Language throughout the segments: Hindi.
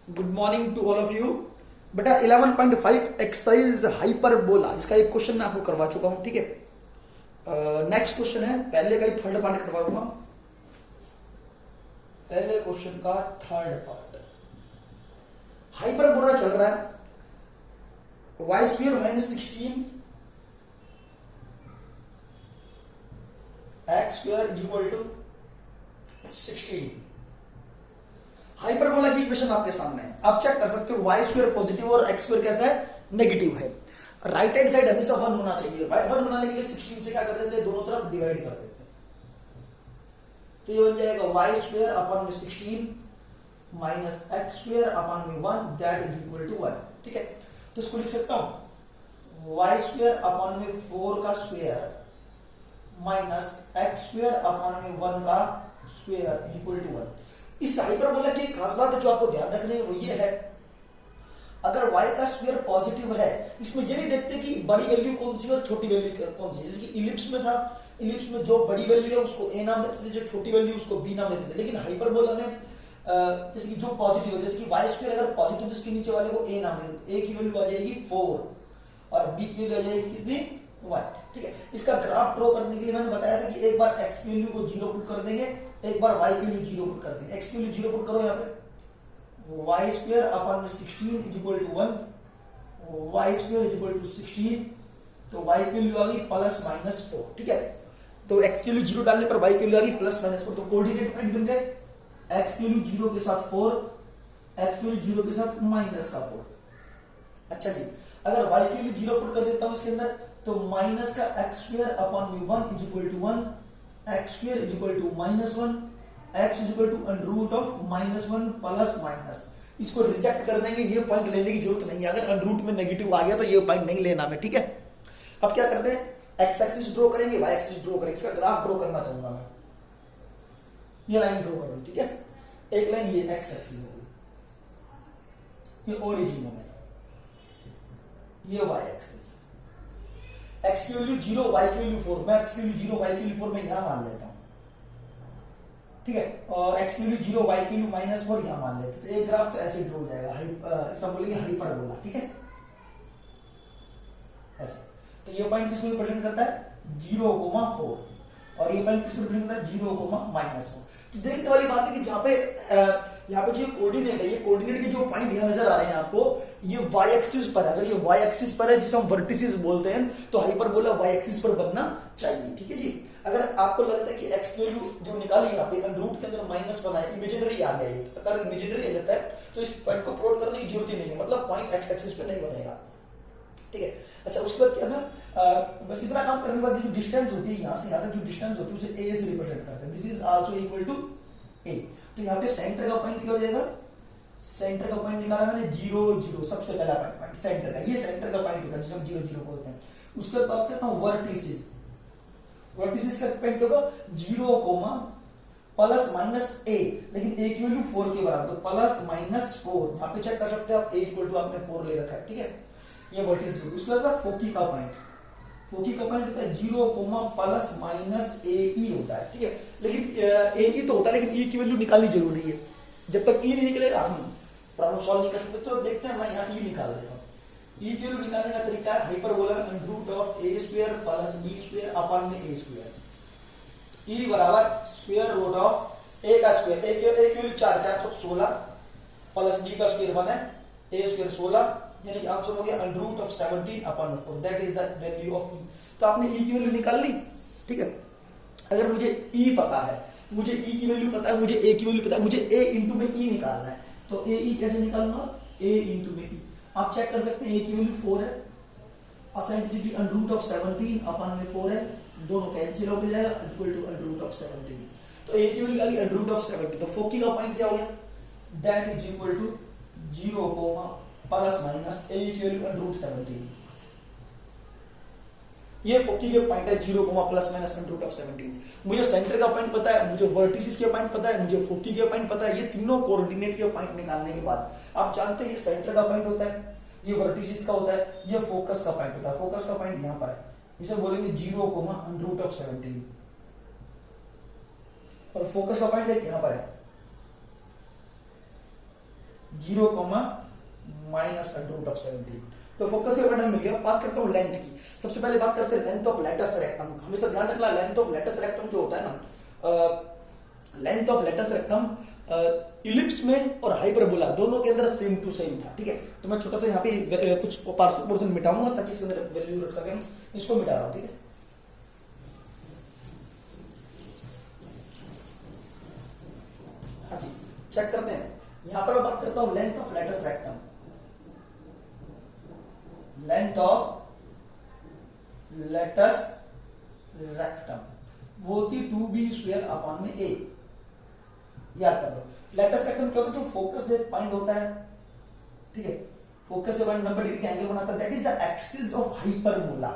Good morning to all of you. बेटा 11.5 एक्सरसाइज हाइपरबोला, इसका एक क्वेश्चन मैं आपको करवा चुका हूं, ठीक है। नेक्स्ट क्वेश्चन है, पहले का ही थर्ड पार्ट करवा दूंगा। पहले क्वेश्चन का थर्ड पार्ट, हाइपरबोला चल रहा है y square minus 16 x square is equal to 16। Hyperbola की इक्वेशन आपके सामने है, आप चेक कर सकते हो वाई स्क्वायर पॉजिटिव और एक्स स्क्वायर कैसा है, नेगेटिव है। राइट हैंड साइड हमेशा 1 होना चाहिए। 1 बनाने के लिए 16 से क्या कर देते हैं, दोनों तरफ डिवाइड कर देते हैं। तो ये बन जाएगा वाई स्क्वायर अपॉन में 16 माइनस एक्स स्क्वायर अपॉन में 1 दैट इज इक्वल टू 1। ठीक है, तो इसको लिख सकता हूं वाई स्क्वायर अपॉन में 4 का square minus X square upon में 1 का स्क्वायर इक्वल टू 1। इस हाइपरबोला की एक खास बात है जो आपको ध्यान रखनी है, वो ये है अगर y का स्क्वायर पॉजिटिव है, इसमें ये नहीं देखते कि बड़ी वैल्यू कौन सी और छोटी वैल्यू कौन सी। जैसे कि इलिप्स में था, इलिप्स में जो बड़ी वैल्यू है उसको a नाम देते थे, जो छोटी वैल्यू उसको b नाम देते थे। लेकिन हाइपरबोला में जैसे कि जो पॉजिटिव है, जैसे कि y स्क्वायर अगर पॉजिटिव तो इसके नीचे वाले को a नाम देते थे। a की वैल्यू आ जाएगी 4 और b की वैल्यू आ जाएगी कितनी, 1। ठीक है, इसका ग्राफ ड्रॉ करने के लिए मैंने बताया था कि एक बार x की वैल्यू को 0 पुट कर देंगे, एक बार y की वैल्यू 0 पुट कर देंगे। x की वैल्यू 0 पुट करो यहाँ पे, y स्क्वायर अपॉन में 16 is equal to 1, y square is equal to 16, तो y की वैल्यू आ गई प्लस माइनस 4। ठीक है, तो x की वैल्यू 0 डालने पर y की वैल्यू आ गई प्लस माइनस 4। तो कोऑर्डिनेट पॉइंट बन गए, x की वैल्यू 0 के साथ 4, x की वैल्यू 0 के साथ माइनस का 4। अच्छा जी, अगर y की वैल्यू 0 पुट कर देता हूं इसके अंदर, तो माइनस का एक्स स्क्वायर अपॉन में 1 is equal to 1, x square is equal to minus 1, x is equal to under root of minus 1 plus minus. इसको रिजेक्ट कर देंगे, ये पॉइंट लेने की जरूरत नहीं है। अगर अंडर रूट में नेगेटिव आ गया तो ये पॉइंट नहीं लेना है। ठीक है, अब क्या करते हैं, एक्स एक्सिस ड्रॉ करेंगे, वाई एक्सिस ड्रॉ करेंगे। इसका ग्राफ ड्रॉ करना चाहूंगा मैं, ये लाइन ड्रॉ कर लो। ठीक है, एक लाइन ये एक्स एक्सिस हो गई, ये ओरिजिन हो गया, ये वाई एक्सिस। x की वैल्यू 0, y की वैल्यू 4, मैं x की वैल्यू 0, y की वैल्यू 4 मैं यहां मान लेता हूं। ठीक है, और x की वैल्यू 0, y की वैल्यू माइनस 4 यहां मान लेते हैं। तो एक ग्राफ तो ऐसे ड्रॉ हो जाएगा, सब बोलेंगे हाइपरबोला। ठीक है, ऐसे। तो ये पॉइंट किसको रिप्रेजेंट करता है, 0,4, और ये पॉइंट किसको रिप्रेजेंट करता है, 0,-4। तो देखने वाली बात है कि जहां पे यहाँ पे जो कोऑर्डिनेट है, ये कोऑर्डिनेट के जो पॉइंट यहाँ नजर आ रहे हैं आपको, ये y एक्सिस पर है। अगर ये y एक्सिस पर है, जिसे हम वर्टिसेस बोलते हैं, तो हाइपरबोला y एक्सिस पर बनना चाहिए। ठीक है जी, अगर आपको लगता है कि x की वैल्यू जो निकाली यहाँ पे अंडर रूट के अंदर माइनस बना है, इमेजिनरी आ गया है, अगर इमेजिनरी आ जाता है तो इस पॉइंट को प्लॉट करने की जरूरत ही नहीं है, मतलब पॉइंट x एक्सिस पे नहीं बनेगा। ठीक है, अच्छा उसके बाद क्या था, बस इतना काम करने के बाद जो डिस्टेंस होती है यहाँ से यहाँ तक, जो डिस्टेंस होती है उसे a से रिप्रेजेंट करते हैं। This is also equal to a। तो यहाँ पे सेंटर का पॉइंट क्या हो जाएगा, सेंटर का पॉइंट निकाला मैंने 0, 0, सबसे पहला पॉइंट सेंटर का, ये सेंटर का पॉइंट होगा जिसे हम 0, 0 बोलते हैं। उसके बाद बात करता हूं वर्टिसेस, वर्टिसेस का पॉइंट क्या होगा, 0, प्लस माइनस a, लेकिन a की वैल्यू 4 के बराबर, तो प्लस माइनस 4। यहाँ पे चेक कर सकते हैं आप, a इक्वल टू आपने 4 ले रखा है। ठीक है, ये वर्टिसेस। उसके बाद फोकी का पॉइंट, फोकी का पॉइंट होता है 0, प्लस माइनस ए होता है। ठीक है, लेकिन ए तो होता है, लेकिन ई की वैल्यू निकालनी जरूरी है। जब तक ई नहीं निकलेगा हम प्रॉब्लम सॉल्व नहीं कर सकते। तो देखते हैं, मैं यहाँ ई निकाल देता हूँ। ई की वैल्यू निकालने का तरीका है हाइपरबोला में under root of a square plus b square upon में a स्क्वायर। ई बराबर स्क्वायर रूट ऑफ a का स्क्वायर, a की वैल्यू 4, 4 16 प्लस b का स्क्वायर 1 है, a स्क्वायर 16, यानी कि आंसर हो गया under root of 17 upon 4, that is the value of E. तो आपने ई की वैल्यू निकाल ली। ठीक है, अगर मुझे ई पता है, मुझे ई की वैल्यू पता है, मुझे ए की वैल्यू पता है, मुझे ए इंटू में ई निकालना है, तो ए ई कैसे निकालूंगा, ए इंटू में ई। आप चेक कर सकते हैं, ए की वैल्यू 4 है, eccentricity under root of 17 upon में 4 है, दोनों कैंसिल हो जाएगा, equal to under root of 17। तो ए की वैल्यू आ गई अंडर रूट ऑफ 70। तो फोकी का पॉइंट क्या हो गया, that is equal to 0, plus minus a की वैल्यू अंडर रूट 17। ये फोकी के पॉइंट है 0, plus minus under root of 17। मुझे सेंटर का पॉइंट पता है, मुझे वर्टिसेस के पॉइंट पता है, मुझे फोकी के पॉइंट पता है। ये तीनों कोऑर्डिनेट के पॉइंट निकालने के बाद आप जानते हैं ये सेंटर का पॉइंट होता है, ये वर्टिसेस का होता है, ये फोकस का पॉइंट होता है। फोकस का पॉइंट यहाँ पर है, इसे बोलेंगे 0, अंडर रूट ऑफ 17, और फोकस का पॉइंट एक यहाँ पर है 0, -√17। तो फोकस के पैटर्न मिल गया। बात करता हूँ लेंथ की। सबसे पहले बात करते हैं लेंथ ऑफ लेटस रेक्टम। हमेशा ध्यान रखना, लेंथ ऑफ लेटस रेक्टम जो होता है ना, length of latus rectum ellipse में और हाइपरबोला दोनों के अंदर सेम टू सेम था। ठीक है, तो मैं छोटा सा यहाँ पे कुछ पोर्शन मिटाऊंगा ताकि इसके अंदर वैल्यू रख सकें। इसको मिटा रहा हूं। ठीक है, हाँ जी, चेक करते हैं। यहां पर मैं बात करता हूं length of latus rectum. Length of latus rectum वो होती है 2b²/a। याद कर लो, लेटस रेक्टम क्या होता है? जो फोकस से पॉइंट होता है, ठीक है, फोकस से पॉइंट 90 डिग्री का एंगल बनाता है, that is the axis of hyperbola.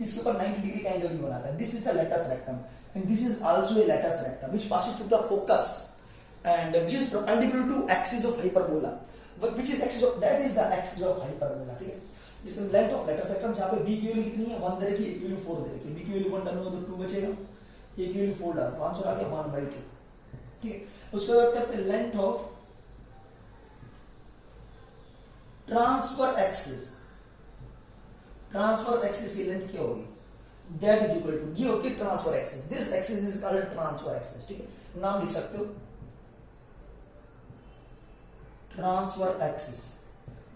इसके ऊपर 90 डिग्री का एंगल भी बनाता है। This is the latus rectum and this is also a latus rectum which passes through the focus and which is perpendicular to axis of hyperbola, which is axis of, that is the axis of hyperbola। ठीक है, इसका लेंथ ऑफ लेटस रेक्टम जहां पे b की वैल्यू कितनी है 1 दे रखी है, a की वैल्यू 4 दे रखी है। b की वैल्यू 1 डालो तो 2 बचेगा, a की वैल्यू 4 डालो तो आंसर आ गया 1/2। ठीक है, उसके बाद करते हैं length of transverse axis. Transfer axis की लेंथ क्या होगी? दैट इज इक्वल टू, ये होती है transfer axis. This axis is called transfer axis. ठीक है, नाम लिख सकते हो ट्रांसफर एक्सिस।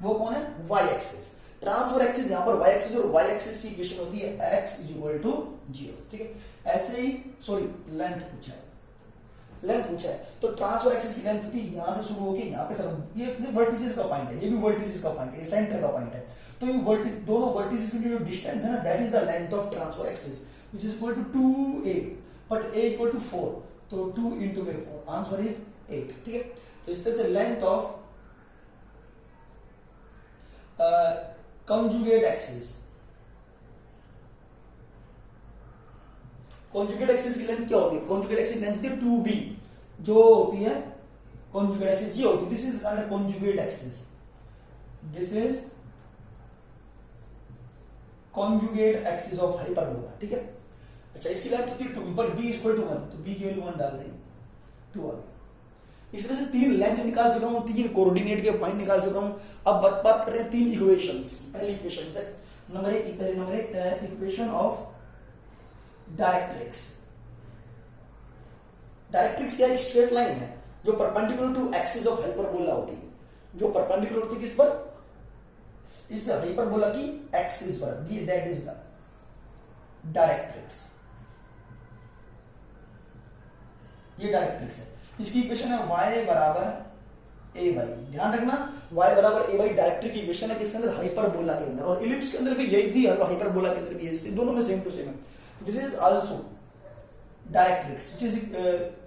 वो कौन है? Y axis. ट्रांसफर एक्सिस यहां पर वाई एक्सिस, और वाई एक्सिस की इक्वेशन होती है x = 0। ठीक है, ऐसे ही सॉरी लेंथ पूछा है, लेंथ पूछा है तो ट्रांसफर एक्सिस की लेंथ होती है यहां से शुरू होकर यहां पे खत्म। ये वर्टिसेस का पॉइंट है, ये भी वर्टिसेस का पॉइंट है, सेंटर का पॉइंट है। तो ये दोनों वर्टिसेस की जो डिस्टेंस है ना, that is the length of transverse axis which is equal to 2a, but a equal to 4, तो 2 into 4, आंसर इज 8। ठीक है, तो इस तरह से length of conjugate axis, conjugate axis की लेंथ क्या होती है? conjugate axis लेंथ होती है 2b, जो होती है conjugate axis ये होती है, this is called conjugate axis, this is conjugate axis of hyperbola। ठीक है, अच्छा इसकी लेंथ होती है 2b, बट b = 1, तो b की वैल्यू 1 डाल देंगे, 2 आ गया। इस तरह से 3 लेंथ निकाल चुका हूं, 3 कोऑर्डिनेट के पॉइंट निकाल चुका हूं। अब बात कर रहे हैं 3 इक्वेशंस। पहली इक्वेशन है number 1 equation of directrix. Directrix क्या? एक स्ट्रेट लाइन है जो perpendicular to axis of hyperbola होती है, जो परपेंडिकुलर होती है किस पर? इस हाइपरबोला की एक्सिस पर, दैट इज द डायरेक्ट्रिक्स। ये डायरेक्ट्रिक्स है। इसकी इक्वेशन है y = a/, ध्यान रखना y = a/, डायरेक्ट्रिक की इक्वेशन है किसके अंदर? हाइपरबोला के अंदर, और इलिप्स के अंदर भी यही थी, हाइपरबोला के अंदर भी यही, दोनों में सेम टू सेम है। This is also directrix which is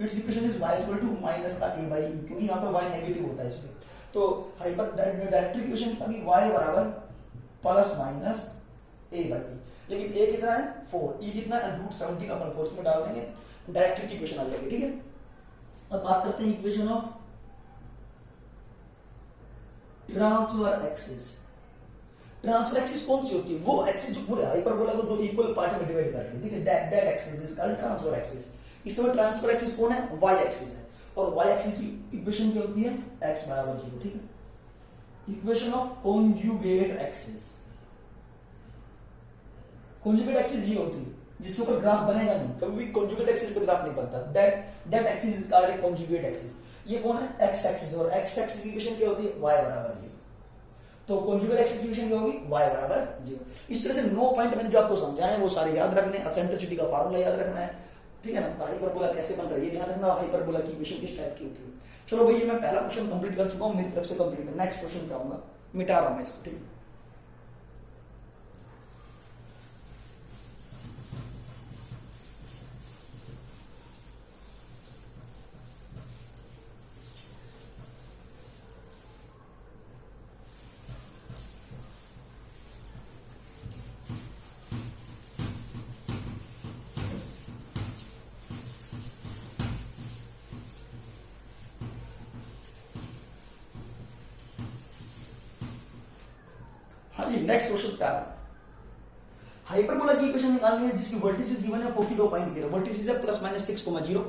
it's equation is y = -a/e, क्योंकि यहां पर y नेगेटिव होता है इसमें। तो डायरेक्ट्रिक इक्वेशन का y = ±a/e, लेकिन a कितना है? 4, e कितना है? √17 अपन 4 में डाल देंगे, डायरेक्ट्रिक की इक्वेशन आ जाएगी। ठीक है, अब बात करते हैं equation of transverse axis. Transfer axis कौन सी होती है? वो एक्सिस जो पूरे हाइपरबोला को 2 इक्वल पार्ट में डिवाइड कर रही है। ठीक है, that axis is called transfer axis. इस समय ट्रांसफर एक्सिस कौन है? वाई एक्सिस है, और वाई एक्सिस की इक्वेशन क्या होती है? x = 0। ठीक है, equation of conjugate axis. Conjugate axis ये होती है जिसके ऊपर ग्राफ बनेगा नहीं, कभी भी कॉन्जुगेट एक्सिस पे ग्राफ नहीं बनता। That axis is called a conjugate axis. ये कौन है? x एक्सिस, और x एक्सिस की इक्वेशन क्या होती है? y = 0। तो कॉन्जुगेट एक्सिस की इक्वेशन क्या होगी? y = 0। इस तरह से 9 पॉइंट मैंने जो आपको समझाए वो सारे याद रखने हैं। एसेंट्रिसिटी का फार्मूला याद रखना है, ठीक है ना? हाइपरबोला कैसे बन रहा है ये ध्यान रखना, हाइपरबोला की इक्वेशन किस टाइप की होती है। चलो भैया, मैं पहला क्वेश्चन कंप्लीट कर चुका हूं, मेरी तरफ से कंप्लीट है। नेक्स्ट क्वेश्चन पे आऊंगा, मिटा रहा हूं मैं इसको। ठीक है, हाँ जी, नेक्स्ट क्वेश्चन क्या है? हाइपरबोला की इक्वेशन निकालनी है जिसकी वर्टिसेस गिवन है 42 पॉइंट गिवन, वर्टिसेस है ±6, 0।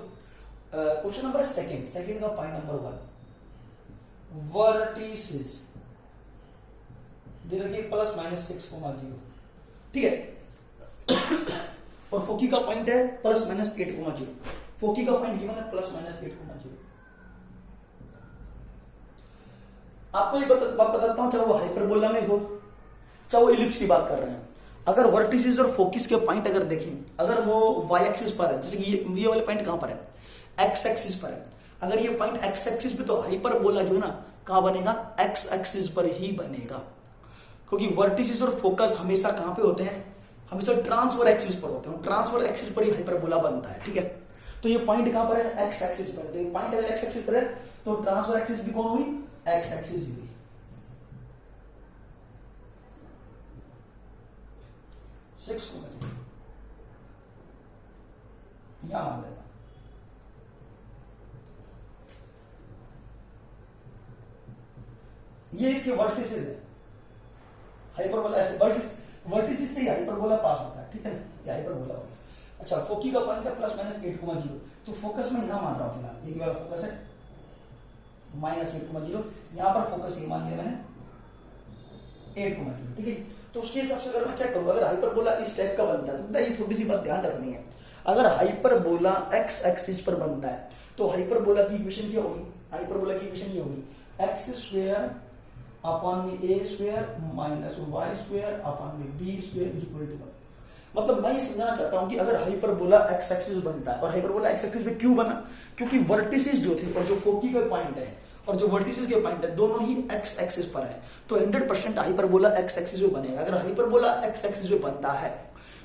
क्वेश्चन नंबर सेकंड का पॉइंट नंबर 1, वर्टिसेस दे रखिए प्लस माइनस 6,0, ठीक है। और फोकी का पॉइंट है प्लस माइनस 8,0। फोकी का पॉइंट गिवन है प्लस माइनस 8,0। आपको ये बताता हूं, चाहे वो हाइपरबोला में हो चाहे वो इलिप्स की बात कर रहे हैं, अगर वर्टिसेस और फोकस के पॉइंट अगर देखें, अगर वो वाई एक्सिस पर है, जैसे कि ये वाले पॉइंट कहां पर है, एक्स एक्सिस पर है, अगर ये पॉइंट एक्स एक्सिस पे, तो हाइपरबोला जो है ना कहां बनेगा, एक्स एक्सिस पर ही बनेगा, क्योंकि वर्टिसेस और फोकस हमेशा कहां पे होते हैं, हमेशा ट्रांसफर एक्सिस पर होते हैं, ट्रांसफर एक्सिस पर ही हाइपरबोला बनता है, ठीक है। तो ये पॉइंट कहां पर है, एक्स एक्सिस पर है, तो ये पॉइंट अगर एक्स एक्सिस पर है तो ट्रांसफर एक्सिस भी कौन हुई, एक्स एक्सिस हुई। 6 को यहां मान लेता, ये इसके वर्टिसेस है, हाइपरबोला ऐसे वर्टिसेस से ही हाइपरबोला पास होता है, ठीक है ना, ये हाइपरबोला हो गया। अच्छा, फोकी का पॉइंट है प्लस माइनस 8,0, तो फोकस में यहां मान रहा हूं फिलहाल, ये वाला फोकस है माइनस 8,0, यहां पर फोकस ये मान लिया मैंने 8,0, ठीक है। तो उसके हिसाब से अगर मैं चेक करूं, अगर हाइपरबोला इस टाइप का बनता है, तो ये थोड़ी सी बात ध्यान रखनी है, अगर हाइपरबोला एक्स एक्सिस पर बनता है तो हाइपरबोला की इक्वेशन क्या होगी, हाइपरबोला की इक्वेशन ये होगी, एक्स स्क्वायर अपॉन में A square minus Y square upon में बी स्क्वायर इक्वल टू 1। मतलब मैं ये समझाना चाहता हूं कि अगर हाइपरबोला एक्स एक्सिस बनता है, और हाइपरबोला एक्स एक्सिस पे क्यों बना, क्योंकि वर्टिसेस जो थे और जो फोकी का पॉइंट है और जो वर्टिसेस के पॉइंट है दोनों ही एक्स एक्सिस पर है, तो 100% हाइपरबोला एक्स एक्सिस पे बनेगा। अगर हाइपरबोला एक्स एक्सिस पे बनता है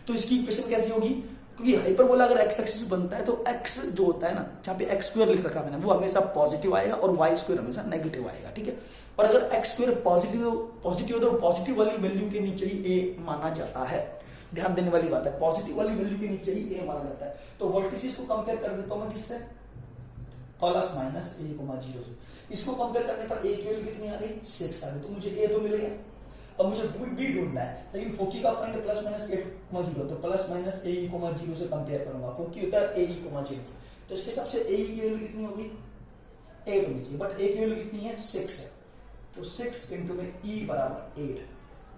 तो इसकी इक्वेशन कैसी होगी, क्योंकि हाइपरबोला अगर एक्स एक्सिस बनता है तो एक्स जो होता है ना, जहां पे एक्स स्क्वायर लिख रखा है मैंने, वो हमेशा पॉजिटिव आएगा और वाई स्क्वायर हमेशा नेगेटिव आएगा, ठीक है। और अगर एक्स स्क्वायर पॉजिटिव हो तो पॉजिटिव वाली वैल्यू के नीचे ही ए माना जाता है, ध्यान देने वाली बात है, पॉजिटिव वाली वैल्यू के नीचे ही ए माना जाता है। तो वर्टिसेस को कंपेयर कर देता हूं मैं किससे, प्लस माइनस a, 0 से। इसको कंपेयर करने पर a की वैल्यू कितनी आ गई, 6 आ गई, तो मुझे a तो मिलेगा। अब मुझे b ढूंढना है, लेकिन फोकी का पॉइंट प्लस माइनस 8,0, तो प्लस माइनस a, 0 से कंपेयर करूंगा, फोकी होता है a, 0, तो इसके हिसाब से a की वैल्यू कितनी होगी, 8 होनी चाहिए, बट a की वैल्यू कितनी है, 6 है, तो 6 इंटू में e बराबर 8,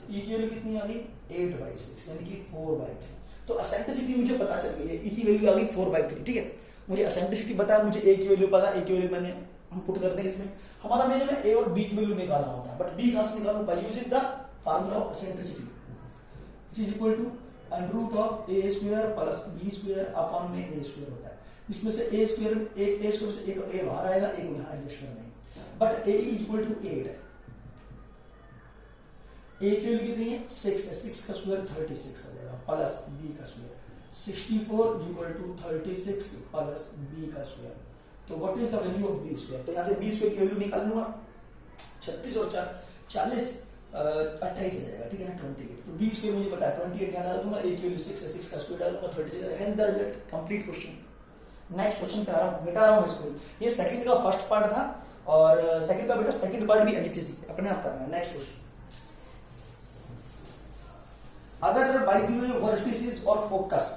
तो e की वैल्यू कितनी आ गई, 8/6 यानी कि 4/3। तो एसेंट्रिसिटी मुझे पता चल गई है, e की वैल्यू आ गई 4/3, ठीक है। मुझे एसेंट्रिसिटी पता है, मुझे a की वैल्यू पता है, a की वैल्यू मैंने हम पुट करते हैं इसमें, हमारा मेन में a और b की वैल्यू निकालना होता है, बट b कहां से निकालूं, by using the formula of eccentricity, which is equal to under root of a square plus b square upon में a स्क्वायर होता है। इसमें से a स्क्वायर से एक a बाहर आएगा, एक यहां एडजस्ट कर देंगे, but a is equal to 8 है, a की वैल्यू कितनी है, 6 है, 6 का स्क्वायर 36 आ जाएगा, प्लस b का square 64 equal to 36 plus b का स्क्वायर। तो what is the value of b square, तो यहां से b स्क्वायर की वैल्यू निकाल लूंगा, 36 और 4 40 28 आ जाएगा, ठीक है ना, 28। तो b स्क्वायर मुझे पता है 28 यहां डाल दूंगा, a की वैल्यू 6 है, 6 का स्क्वायर डाल दूंगा 36, hence the result complete question. Next question पे आ रहा हूं, मिटा रहा हूं इसको, ये सेकंड का फर्स्ट पार्ट था, और सेकंड का बेटा सेकंड पार्ट भी एजिटिस अपने आप करना है। नेक्स्ट क्वेश्चन, अगर बाय द वे वर्टिसेस और फोकस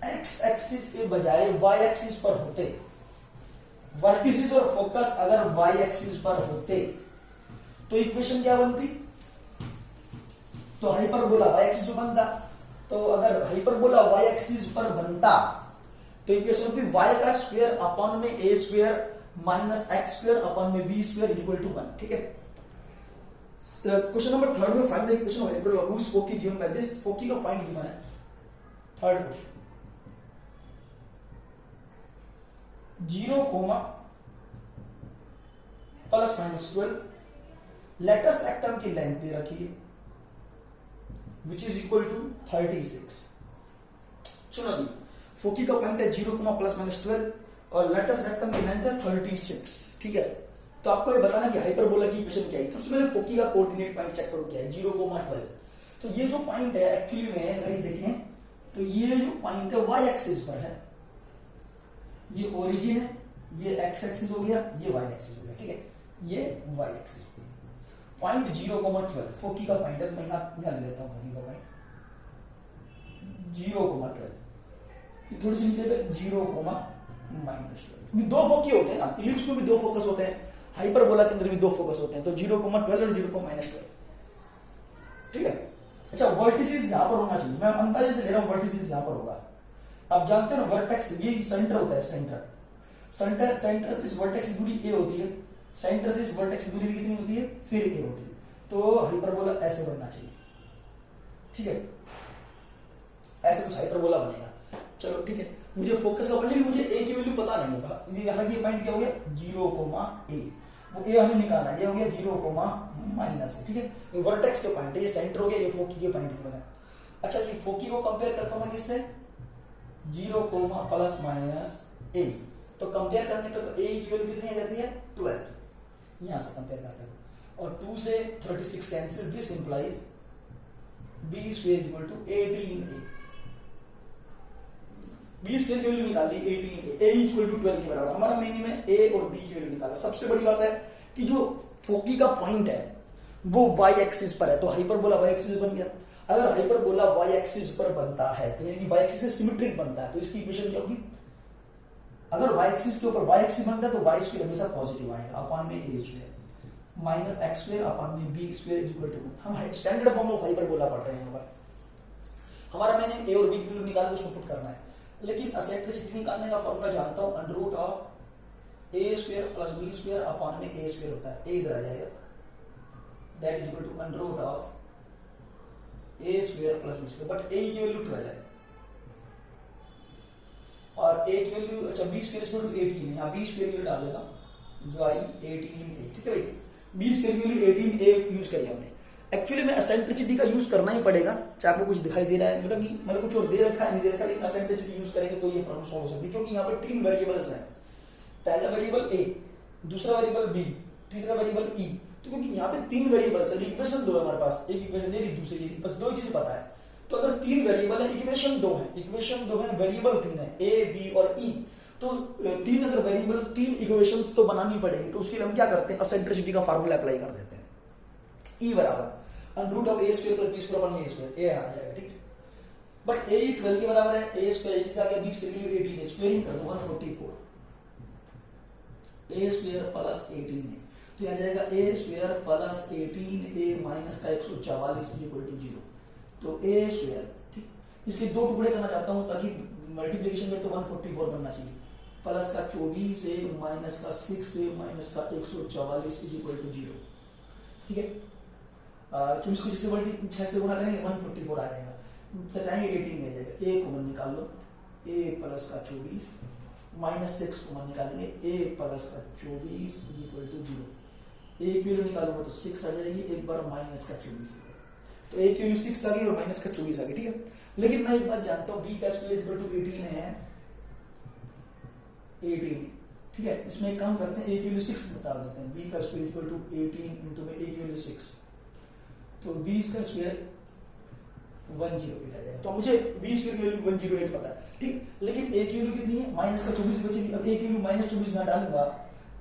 एक्स एक्सिस के बजाय वाई एक्सिस पर होते, वर्टिसेस और फोकस अगर वाई एक्सिस पर होते तो इक्वेशन क्या बनती, तो हाइपरबोला वाई एक्सिस पर बनता, तो अगर हाइपरबोला वाई एक्सिस पर बनता तो इक्वेशन होती y का स्क्वायर अपॉन में a square minus X square upon में b स्क्वायर इक्वल टू 1, ठीक है। क्वेश्चन नंबर 3 में find the equation of hyperbola whose foci given by this, foci का पॉइंट गिवन है, third question 0, plus minus 12, latus rectum की लेंथ दे रखी है विच इज इक्वल टू 36। सुनो जी, फोकी का पॉइंट है 0, प्लस माइनस 12 और लेटस रेक्टम की लेंथ है 36, ठीक है। तो आपको ये बताना कि हाइपरबोला की इक्वेशन क्या है। सबसे पहले फोकी का कोऑर्डिनेट पॉइंट चेक करो क्या है, 0, 12। तो ये जो पॉइंट है एक्चुअली में अगर देखें तो ये जो पॉइंट है वाई एक्सिस पर है, ये ओरिजिन है, ये एक्स एक्सिस हो गया, ये वाई एक्सिस हो गया, ठीक है, ये वाई एक्सिस हो गया। पॉइंट 0, 12 फोकी का पॉइंट है, मैं यहां ले लेता हूं फोकी का पॉइंट 0, 12, फिर थोड़ी सी नीचे पे 0, -12, क्योंकि दो फोकी होते हैं ना, इलिप्स में भी दो फोकस होते हैं, हाइपरबोला के अंदर भी दो फोकस होते हैं, तो 0,12 और 0,-12। ठीक है। अच्छा, वर्टिसेस यहां पर होना चाहिए, मैं अंदाजे से ले रहा हूं वर्टिसेस यहां पर होगा। आप जानते हो ना वर्टेक्स ये सेंटर होता है, सेंटर से इस वर्टेक्स की दूरी a होती है, सेंटर से इस वर्टेक्स की दूरी भी कितनी होती है, फिर a होती है। तो हाइपरबोला ऐसे बनना चाहिए। ठीक है, ऐसे कुछ हाइपरबोला बनेगा। चलो ठीक है, मुझे फोकस का पढ़ने मुझे a की वैल्यू पता नहीं होगा, हालांकि ये पॉइंट क्या हो गया 0,a, वो a हमें निकालना है, ये हो गया 0,-। ठीक है, ये वर्टेक्स के पॉइंट है, ये सेंटर हो गया, ये फोकी के पॉइंट की बना। अच्छा जी, फोकी को कंपेयर करता हूं मैं किससे, 0,±a, तो कंपेयर करने पे तो a की वैल्यू कितनी आ जाती है 12, यहां से कंपेयर करते हैं, और 2 से 36 cancel, this implies b square equal to 18a। b square की वैल्यू निकाल ली 18a, a इक्वल टू 12 के बराबर। हमारा मेनी में a और b की वैल्यू निकाला। सबसे बड़ी बात है कि जो फोकी का पॉइंट है वो y एक्सिस पर है, तो हाइपरबोला y एक्सिस बन गया। अगर हाइपरबोला y एक्सिस पर बनता है तो यानी y एक्सिस से सिमेट्रिक बनता है, तो इसकी इक्वेशन क्या होगी, अगर y एक्सिस के ऊपर y एक्सिस बनता है तो y स्क्वायर हमेशा पॉजिटिव आएगा, अपॉन में a square minus x square upon में b स्क्वायर इक्वल टू, हम स्टैंडर्ड फॉर्म ऑफ हाइपरबोला पढ़ रहे हैं यहाँ पर। हमारा मैंने a और b की वैल्यू निकाल के उसको पुट करना है, लेकिन एसेंट्रिसिटी निकालने का फॉर्मूला जानता हूं, under root of a square plus b square upon में a स्क्वायर होता है, a इधर आ जाएगा, that is equal to under root of a square plus b square, but a की वैल्यू 12 है और a की वैल्यू, अच्छा b स्क्वायर इक्वल टू 18 है, यहां b स्क्वायर की वैल्यू डाल देना जो आई 18a। ठीक है भाई, b स्क्वायर की वैल्यू 18a यूज करिए हमने। एक्चुअली में एसेंट्रिसिटी का यूज करना ही पड़ेगा, चाहे आपको कुछ दिखाई दे रहा है मतलब कुछ और दे रखा है नहीं दे रखा, लेकिन एसेंट्रिसिटी यूज करेंगे तो ये प्रॉब्लम सॉल्व हो सकती है, क्योंकि यहाँ पर 3 वेरिएबल्स हैं, पहला वेरिएबल a, दूसरा वेरिएबल b, तीसरा वेरिएबल e। तो क्योंकि यहाँ पे 3 वेरिएबल्स है, इक्वेशन 2 है हमारे पास, एक इक्वेशन मेरी दूसरी, बस 2 चीज पता है। तो अगर 3 वेरिएबल है, इक्वेशन 2 है, वेरिएबल 3 है, a b और e, तो 3 अगर वेरिएबल 3 इक्वेशंस तो बनानी पड़ेगी, तो उसके लिए हम क्या करते हैं, एसेंट्रिसिटी का फार्मूला अप्लाई कर देते हैं, e बराबर under root of a square plus b square upon a square, a आ जाएगा। ठीक है, बट a 12 के बराबर है, a स्क्वायर a आ गया, b स्क्वायर की वैल्यू 18 है, स्क्वायरिंग कर दो 144, a स्क्वायर प्लस 18 है, तो आ जाएगा a square plus 18a minus का 144 इक्वल टू 0, तो a स्क्वायर। ठीक, इसके दो टुकड़े करना चाहता हूं ताकि मल्टीप्लिकेशन में तो 144 बनना चाहिए, प्लस का 24 से माइनस का 6 से माइनस का 144 इक्वल टू 0। ठीक है, 24 को 6 से गुणा करेंगे 144 आ जाएगा, सटाएंगे 18 आ जाएगा, a कॉमन निकाल लो, a प्लस का 24 माइनस 6 कॉमन निकालेंगे, a प्लस का 24 इक्वल टू 0, a की वैल्यू निकालूंगा तो 6 आ जाएगी, एक बार माइनस का 24, तो a की वैल्यू 6 आ गई और माइनस का 24 आ गई। ठीक है, लेकिन मैं एक बात जानता हूँ b का स्क्वायर इक्वल टू 18 है, 18। ठीक है, इसमें एक काम करते हैं, a की वैल्यू 6 डाल देते हैं, b का स्क्वायर इक्वल टू 18 इंटू में a की वैल्यू 6, तो b का स्क्वायर 108 आ जाएगा, तो मुझे b स्क्वायर की वैल्यू 108 पता है। ठीक, लेकिन a की वैल्यू कितनी है, माइनस का 24 बचेगी, अब a की वैल्यू -24 ना डालूंगा,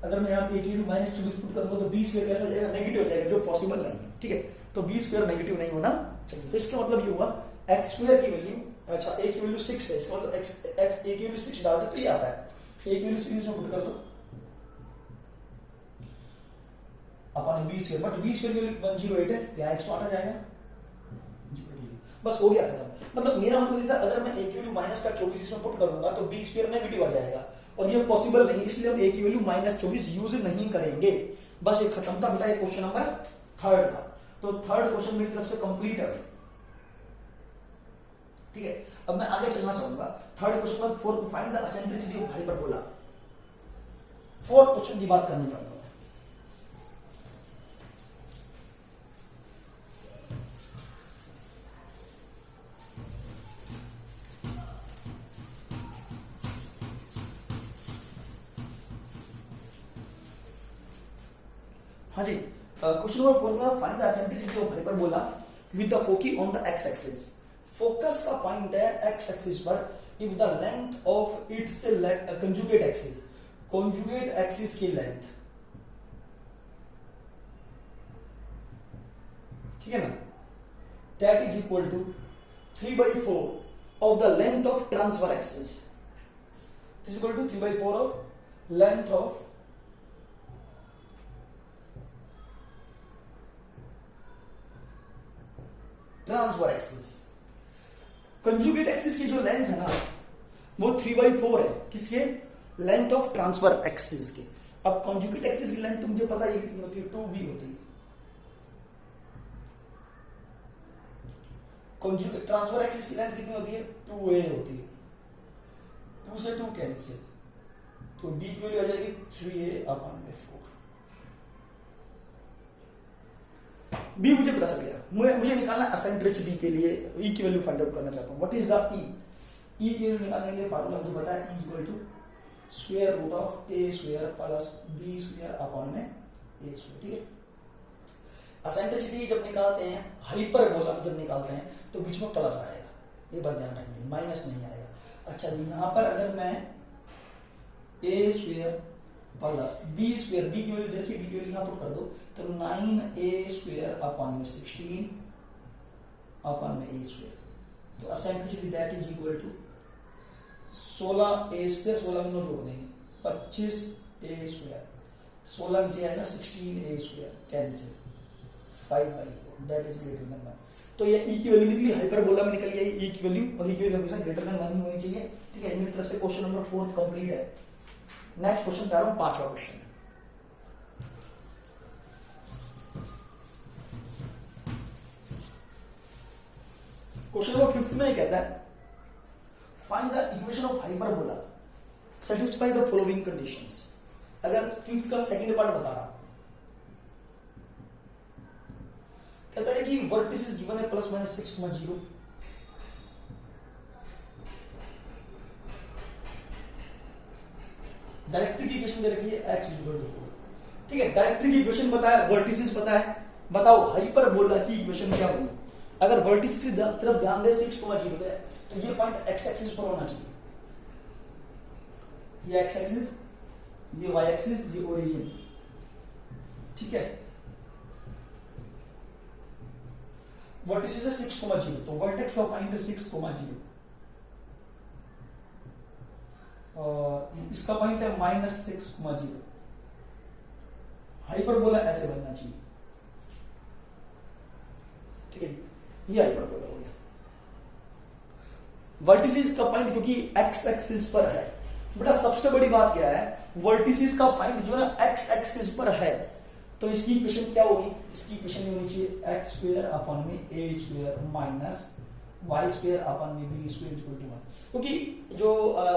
अगर मैं यहाँ a की वैल्यू -24 पुट करूंगा तो b स्क्वायर कैसा हो जाएगा, नेगेटिव हो जाएगा, जो पॉसिबल नहीं है। ठीक है, तो b स्क्वायर नेगेटिव नहीं होना चाहिए, तो इसका मतलब ये हुआ x स्क्वायर की वैल्यू, अच्छा a की वैल्यू 6 है, इसका मतलब a की वैल्यू 6 डाल दे तो ये आता है, a की वैल्यू 6 में पुट कर दो अपन b square, but b square की वैल्यू 108 है, यहाँ 108 आ जाएगा, बस हो गया खत्म। मतलब मेरा मतलब था अगर मैं a की वैल्यू माइनस का 24 इसमें पुट करूंगा तो b स्क्वायर नेगेटिव आ जाएगा, और ये पॉसिबल नहीं, इसलिए हम a की वैल्यू -24 यूज नहीं करेंगे। बस ये खत्म था बेटा, ये क्वेश्चन नंबर 3 था, तो थर्ड क्वेश्चन मेरी तरफ से कंप्लीट है। ठीक है, अब मैं आगे चलना चाहूंगा, थर्ड क्वेश्चन में fourth find the eccentricity of hyperbola, fourth question की बात करने चाहूंगा। हाँ जी, क्वेश्चन नंबर 4 में find the eccentricity of hyperbola with the foci on the x axis. Focus का पॉइंट है एक्स एक्सिस पर, if the length of its conjugate axis, conjugate axis की लेंथ, ठीक है ना, that is equal to 3/4 of the length of transverse axis, is equal to 3/4 of length of transverse axis. Conjugate axis की जो लेंथ है ना वो 3/4 है, किसके? लेंथ ऑफ ट्रांसफर एक्सिस के। अब कंजुगेट एक्सिस की लेंथ तो मुझे पता है कितनी होती है, 2b होती है। कंजुगेट ट्रांसफर एक्सिस की लेंथ कितनी होती है? 2a होती है। 2 से 2 कैंसिल, तो b की वैल्यू आ जाएगी 3a/4। b मुझे पता चल गया। मुझे निकालना एसेंट्रिसिटी के लिए e की वैल्यू फाइंड आउट करना चाहता हूं। What is the e? e की वैल्यू निकालने के लिए फार्मूला मुझे पता है, e equal to square root of a square plus b square upon में a स्क्वायर। ठीक है। एसेंट्रिसिटी जब निकालते हैं, हाइपरबोला जब निकालते हैं, तो बीच में प्लस आएगा, ये बात ध्यान रखनी, माइनस नहीं आएगा। अच्छा, यहां पर अगर मैं a square plus b square, b की वैल्यू देखिए, b की वैल्यू यहां पुट कर दो, तो 9a स्क्वायर अपॉन में 16 अपॉन में a स्क्वायर। तो eccentricity that is equal to 16a square, 16 में 9 जोड़ देंगे, 25a स्क्वायर, 16 नीचे आएगा 16a square, cancel, 5/4 that is greater than 1। तो ये e की वैल्यू निकली, हाइपरबोला में निकल गई e की वैल्यू, और e की वैल्यू हमेशा ग्रेटर देन 1 ही होनी चाहिए। ठीक है, मेरी तरफ से क्वेश्चन नंबर 4 कंप्लीट है। नेक्स्ट क्वेश्चन पे आ रहा हूं, 5वां क्वेश्चन। क्वेश्चन नंबर 5 में कहता है find the equation of hyperbola satisfy the following conditions. अगर 5th का सेकंड पार्ट बता रहा, कहता है कि वर्टिसेस गिवन है ±6,0, डायरेक्ट्री की इक्वेशन दे रखी है x = 4। ठीक है, डायरेक्ट्री की इक्वेशन बताया, वर्टिसेस बताया, बताओ हाइपरबोला की इक्वेशन क्या होगी। अगर वर्टिसेस की तरफ ध्यान दे 6,0 पे, तो ये पॉइंट x एक्सिस पर होना चाहिए, ये x एक्सिस, ये y एक्सिस, ये ओरिजिन। ठीक है, वर्टिसेस है 6,0, तो वर्टेक्स का पॉइंट है 6,0 और इसका पॉइंट है -6,0। हाइपरबोला ऐसे बनना चाहिए। ठीक है, ये हाइपरबोला हो गया। वर्टिसेस का पॉइंट क्योंकि x एक्सिस पर है, बेटा सबसे बड़ी बात क्या है, वर्टिसेस का पॉइंट जो ना x एक्सिस पर है, तो इसकी इक्वेशन क्या होगी? इसकी इक्वेशन होनी चाहिए x स्क्वायर अपॉन में a square minus y square upon में b स्क्वायर इक्वल टू 1। क्योंकि जो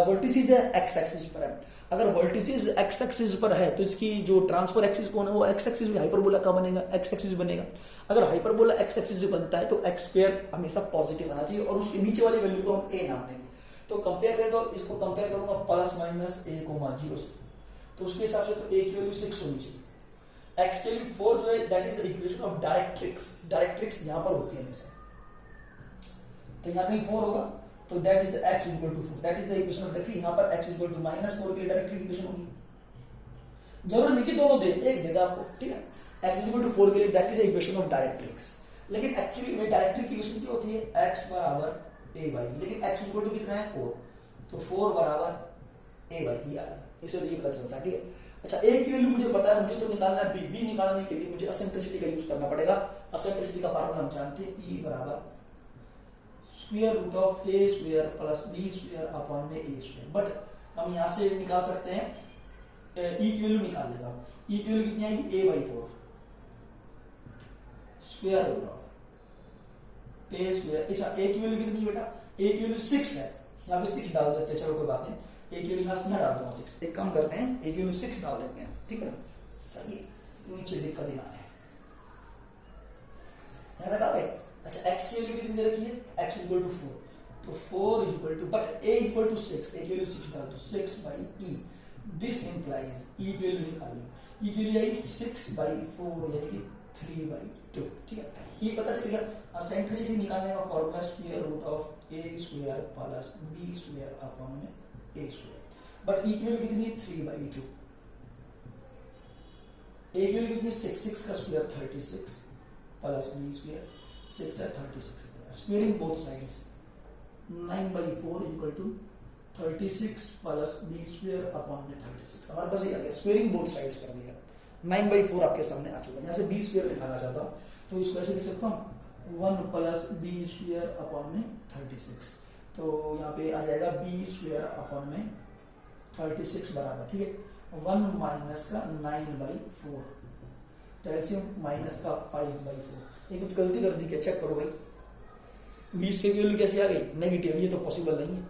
वर्टिसेस है x एक्सिस पर है, अगर वर्टिसेस x एक्सिस पर है तो इसकी जो ट्रांसफर एक्सिस कौन है, वो x एक्सिस भी हाइपरबोला का बनेगा, x एक्सिस बनेगा। अगर हाइपरबोला x एक्सिस जो बनता है तो x स्क्वायर हमेशा पॉजिटिव आना चाहिए, और उसके नीचे वाली वैल्यू को हम a नाम देंगे। तो कंपेयर करें तो इसको कंपेयर करूंगा ±a,0 से, तो उसके हिसाब से तो a की वैल्यू 6 होनी चाहिए। x के लिए 4 जो है that is the equation of directrix. Directrix यहां पर होती है हमेशा, तो यहां कहीं 4 होगा, तो that is the x = 4, that is the equation of डायरेक्ट्रिक। यहां पर x = -4 की डायरेक्ट्रिक इक्वेशन होगी। जरूर नहीं कि दोनों दे, एक देगा आपको। ठीक है, x = 4 के लिए that is the equation of directrix. लेकिन एक्चुअली में डायरेक्ट्रिक इक्वेशन क्या होती है? x = a/e, लेकिन x = कितना है? 4, तो 4 = a/e आ गया। इससे तो ये पता चलता है। ठीक है, अच्छा a की वैल्यू मुझे पता है, मुझे तो निकालना है b। b निकालने के लिए मुझे एसेंट्रिसिटी का यूज करना पड़ेगा। एसेंट्रिसिटी का फार्मूला हम जानते हैं, e = square root of a square plus b square upon में a स्क्वायर। बट हम यहां से निकाल सकते हैं, e की वैल्यू निकाल लेता हूं। e की वैल्यू कितनी आएगी? a/4 square root of a square. अच्छा, a की वैल्यू कितनी बेटा? a की वैल्यू 6 है, यहां पे 6 डाल देते हैं, चलो कोई बात नहीं। a की वैल्यू यहां से ना डाल दूंगा 6, एक काम करते हैं, a की वैल्यू 6 डाल देते हैं। ठीक है, चलिए नीचे दिक्कत ही ना आए, यहां तक आ गए। अच्छा, x की वैल्यू कितनी दे रखी है? x = 4, तो 4 = बट a = 6, a की वैल्यू 6 डाल दो, 6/e। दिस इंप्लाइज e की वैल्यू निकाल लो, e की वैल्यू आई 6/4 यानी कि 3/2। ठीक है, e पता चल गया। एसेंट्रिसिटी निकालने का formula square root of a square plus b square upon में a स्क्वायर। बट e की वैल्यू कितनी है? 3/2। a की वैल्यू कितनी? 6 का स्क्वायर 36 प्लस b स्क्वायर, 6 है 36। Squaring both sides, 9/4 = 36 plus b square upon में 36। हमारे पास ये आ गया, स्क्वेयरिंग बोथ साइड्स कर दिया। 9/4 आपके सामने आ चुका है। यहां से b स्क्वायर निकालना चाहता हूं, तो इसको ऐसे लिख सकता हूं 1 प्लस बी स्क्वायर अपॉन में 36। तो यहाँ पे आ जाएगा बी स्क्वायर अपॉन में 36 बराबर, ठीक है, 1 माइनस का 9/4, तो एलसीएम माइनस का 5/4। ये कुछ गलती कर दी क्या, चेक करो भाई। 20 की वैल्यू कैसे आ गई, नेगेटिव, ये तो पॉसिबल नहीं है।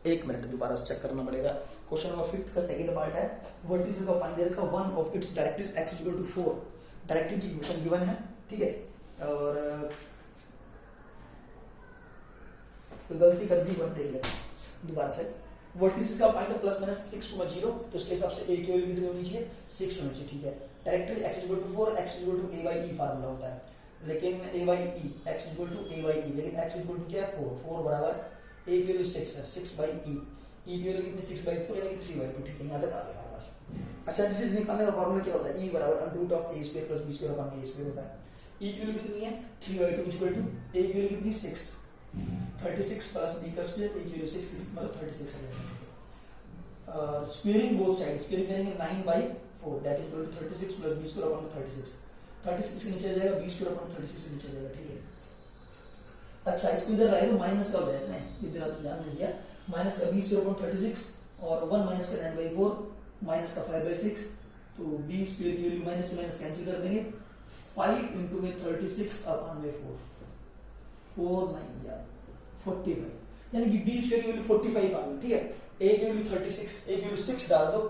एक मिनट दोबारा से चेक करना पड़ेगा। क्वेश्चन नंबर 5 का सेकंड पार्ट है, वर्टिसेस का फाइंड देयर का one of its directrix x equal to 4, directrix की इक्वेशन गिवन है, ठीक है, और तो गलती कर दी, बट देख लेते दोबारा से। वर्टिसेस का पॉइंट प्लस माइनस 6,0, तो उसके हिसाब से a की वैल्यू कितनी होनी चाहिए, 6 होनी चाहिए, ठीक है। Directrix x equal to 4, x equal to a by e formula होता है, लेकिन a by e, x equal to a by e, लेकिन x इक्वल टू क्या है 4, 4 बराबर a की वैल्यू 6 है, 6/e, e की वैल्यू कितनी 6/4 यानी कि 3/2, ठीक है, यहाँ तक आ गया हमारे पास। अच्छा, जिसे निकालने का फार्मूला क्या होता है, e बराबर under root of a square plus b square upon a square होता है। e की वैल्यू कितनी है 3/2 इक्वल टू a की वैल्यू कितनी 6, 36 प्लस b का स्क्वायर, a की वैल्यू 6 मतलब 36 आ जाएगा, ठीक है। स्क्वेयरिंग बोथ साइड, स्क्वेयरिंग करेंगे 9/4 that is equal to 36 plus b square upon 36, 36 के नीचे आ जाएगा b स्क्वायर अपॉन 36 के नीचे आ जाएगा, ठीक है। अच्छा, इसको इधर लाएगा माइनस का हो जाएगा, नहीं इधर ध्यान नहीं दिया, माइनस का b स्क्वायर अपॉन 36 और 1 माइनस का 9/4 माइनस का 5/6, तो b स्क्वायर की वैल्यू माइनस से माइनस कैंसिल कर देंगे, 5 इंटू में 36 अपॉन में 4, 4 9 या 45, यानी कि b स्क्वायर की वैल्यू 45 आ गई, ठीक है। a की वैल्यू 36, a की वैल्यू 6 डाल दो,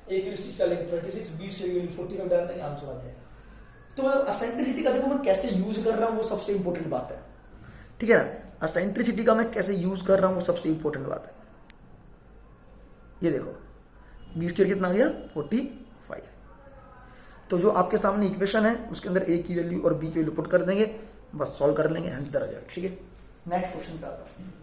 a की वैल्यू 6 डालेंगे 36, b स्क्वायर की वैल्यू 45 डाल देंगे, आंसर आ जाएगा। तो असेंट्रिसिटी का देखो मैं कैसे यूज कर रहा हूं, वो सबसे इंपॉर्टेंट बात है, ठीक है ना। असेंट्रिसिटी का मैं कैसे यूज कर रहा हूं वो सबसे इंपॉर्टेंट बात है। ये देखो b स्क्वायर कितना आ गया 45, तो जो आपके सामने इक्वेशन है उसके अंदर a की वैल्यू और b की वैल्यू पुट कर देंगे, बस सॉल्व कर लेंगे, आंसर आ जाएगा, ठीक है। नेक्स्ट क्वेश्चन पे आता है।